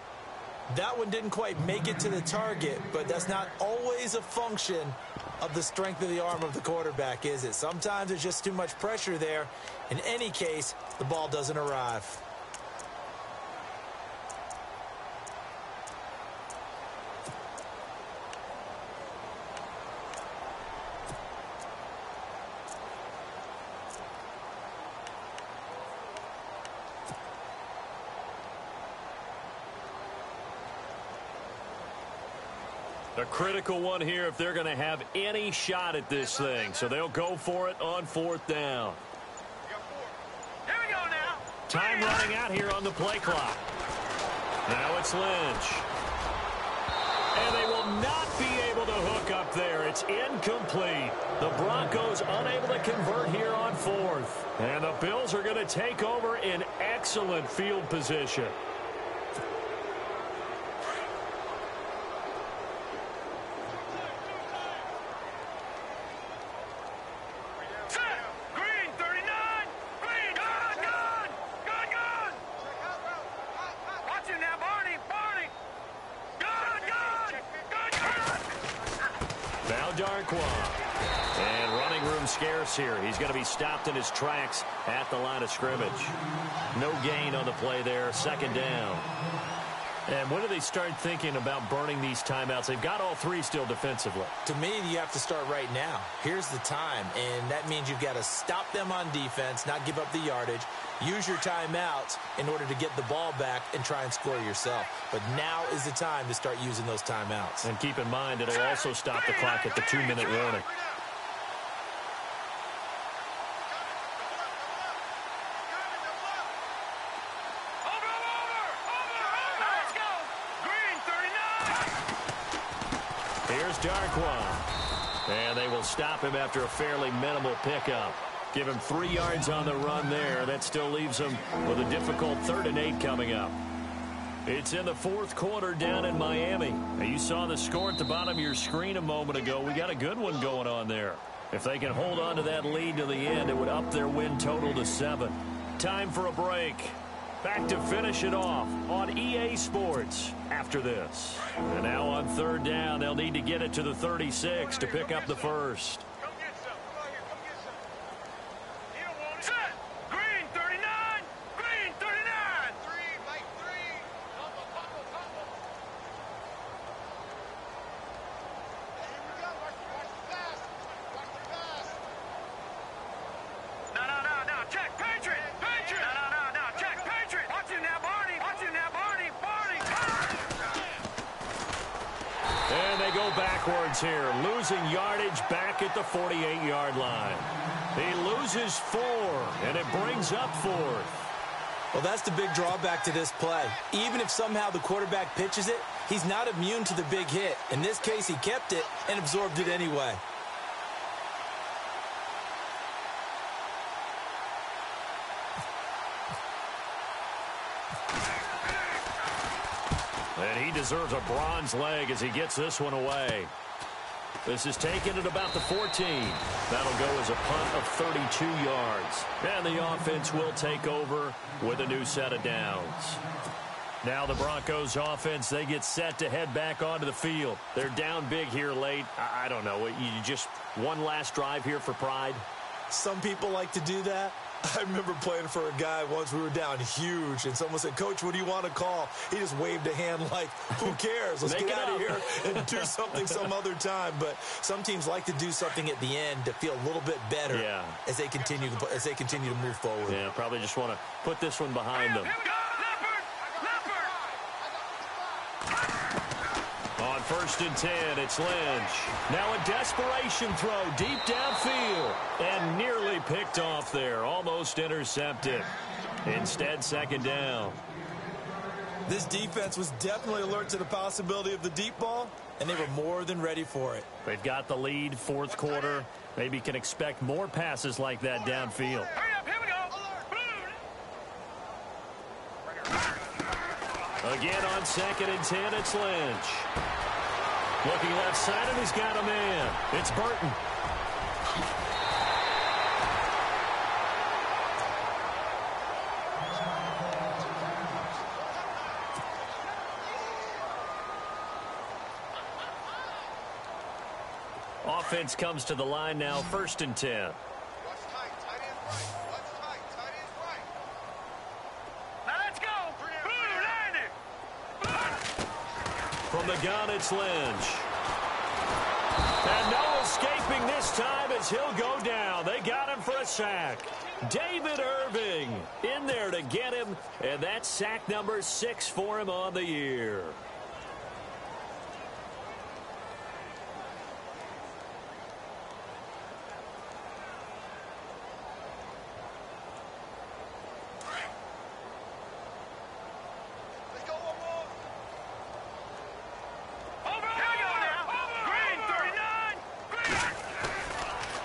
That one didn't quite make it to the target, but that's not always a function of the strength of the arm of the quarterback, is it? Sometimes there's just too much pressure there. In any case, the ball doesn't arrive. A critical one here if they're going to have any shot at this thing. So they'll go for it on 4th down. Here we go now. Time running out here on the play clock. Now it's Lynch. And they will not be able to hook up there. It's incomplete. The Broncos unable to convert here on 4th. And the Bills are going to take over in excellent field position. And running room scarce here. He's going to be stopped in his tracks at the line of scrimmage. No gain on the play there. 2nd down. And when do they start thinking about burning these timeouts? They've got all three still defensively. To me, you have to start right now. Here's the time, and that means you've got to stop them on defense, not give up the yardage, use your timeouts in order to get the ball back and try and score yourself. But now is the time to start using those timeouts. And keep in mind, it'll also stop the clock at the 2-minute warning. And they will stop him after a fairly minimal pickup. Give him 3 yards on the run there. That still leaves him with a difficult 3rd and 8 coming up. It's in the 4th quarter down in Miami. Now, you saw the score at the bottom of your screen a moment ago. We got a good one going on there. If they can hold on to that lead to the end, it would up their win total to 7. Time for a break. Back to finish it off on EA Sports after this. And now on 3rd down, they'll need to get it to the 36 to pick up the first. Come get some. Come on here. Come get some. You don't want it. Set. Green 39. Green 39. 3, Mike 3. Combo. Hey, here we go. Watch the pass. Watch the pass. No. Check. Patriot. No. Check. Patriot. Watch you now, Barney. Barney. And they go backwards here, losing yardage back at the 48-yard line. He loses 4, and it brings up 4th. Well, that's the big drawback to this play. Even if somehow the quarterback pitches it, he's not immune to the big hit. In this case, he kept it and absorbed it anyway. And he deserves a bronze leg as he gets this one away. This is taken at about the 14. That'll go as a punt of 32 yards. And the offense will take over with a new set of downs. Now the Broncos offense, they get set to head back onto the field. They're down big here late. I don't know. You just one last drive here for pride? Some people like to do that. I remember playing for a guy once. We were down huge, and someone said, "Coach, what do you want to call?" He just waved a hand like, who cares? Let's get out of here and do something some other time. But some teams like to do something at the end to feel a little bit better as they continue to move forward. Yeah, probably just want to put this one behind them. On 1st and 10, it's Lynch. Now a desperation throw deep downfield and nearly picked off there. Almost intercepted. Instead, 2nd down. This defense was definitely alert to the possibility of the deep ball, and they were more than ready for it. They've got the lead, 4th quarter. Maybe can expect more passes like that downfield. Hurry up, here we go. Again on 2nd and 10, it's Lynch. Looking left side, and he's got a man. It's Burton. Offense comes to the line now, 1st and 10. Watch tight. Tight end right. Watch tight. Tight end right. Now let's go. Blue, 90. From the gun, it's Lynch. And no escaping this time as he'll go down. They got him for a sack. David Irving in there to get him, and that's sack number 6 for him on the year.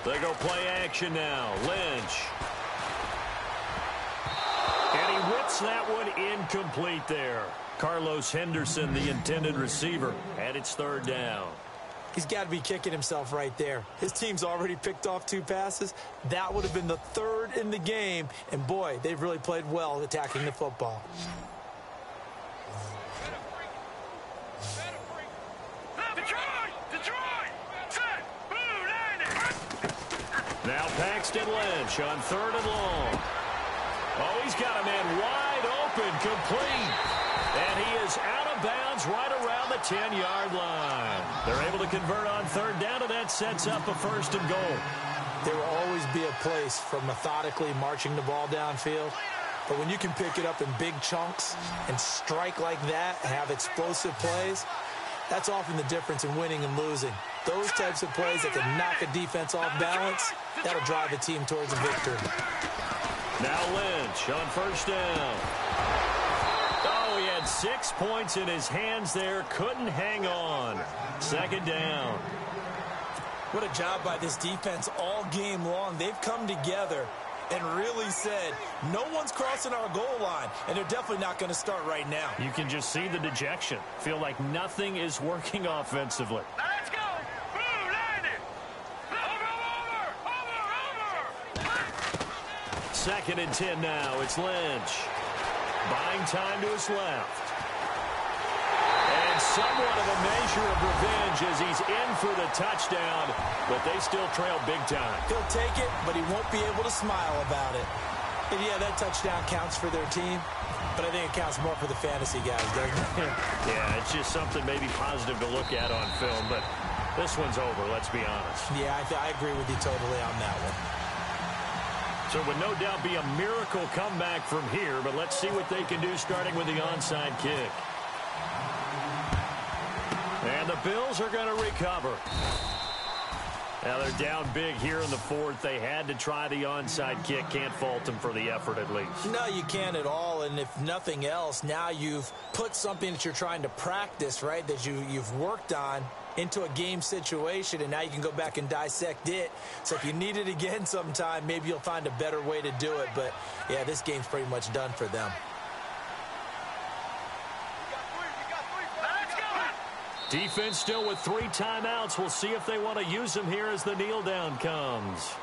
They go play action now. Lynch. And he whips that one incomplete there. Carlos Henderson, the intended receiver, and it's 3rd down. He's got to be kicking himself right there. His team's already picked off 2 passes. That would have been the 3rd in the game. And, boy, they've really played well attacking the football. Now Paxton Lynch on 3rd and long. Oh, he's got a man wide open, complete. And he is out of bounds right around the 10-yard line. They're able to convert on third down, and that sets up a 1st and goal. There will always be a place for methodically marching the ball downfield. But when you can pick it up in big chunks and strike like that, have explosive plays, that's often the difference in winning and losing. Those types of plays that can knock a defense off balance, that'll drive a team towards a victory. Now Lynch on 1st down. Oh, he had 6 points in his hands there. Couldn't hang on. 2nd down. What a job by this defense all game long. They've come together and really said, no one's crossing our goal line, and they're definitely not going to start right now. You can just see the dejection. Feel like nothing is working offensively. Let's go. Blue, land it. Over. 2nd and 10 now. It's Lynch. Buying time to his left. And somewhat of a measure of revenge as he's in for the touchdown, but they still trail big time. He'll take it, but he won't be able to smile about it. And yeah, that touchdown counts for their team, but I think it counts more for the fantasy guys, doesn't it? Yeah, it's just something maybe positive to look at on film, but this one's over, let's be honest. Yeah, I agree with you totally on that one. So it would no doubt be a miracle comeback from here, but let's see what they can do starting with the onside kick. And the Bills are going to recover. Now they're down big here in the 4th. They had to try the onside kick. Can't fault them for the effort at least. No, you can't at all. And if nothing else, now you've put something that you're trying to practice, right, that you've worked on into a game situation, and now you can go back and dissect it. So if you need it again sometime, maybe you'll find a better way to do it. But, yeah, this game's pretty much done for them. Defense still with 3 timeouts. We'll see if they want to use them here as the kneel down comes.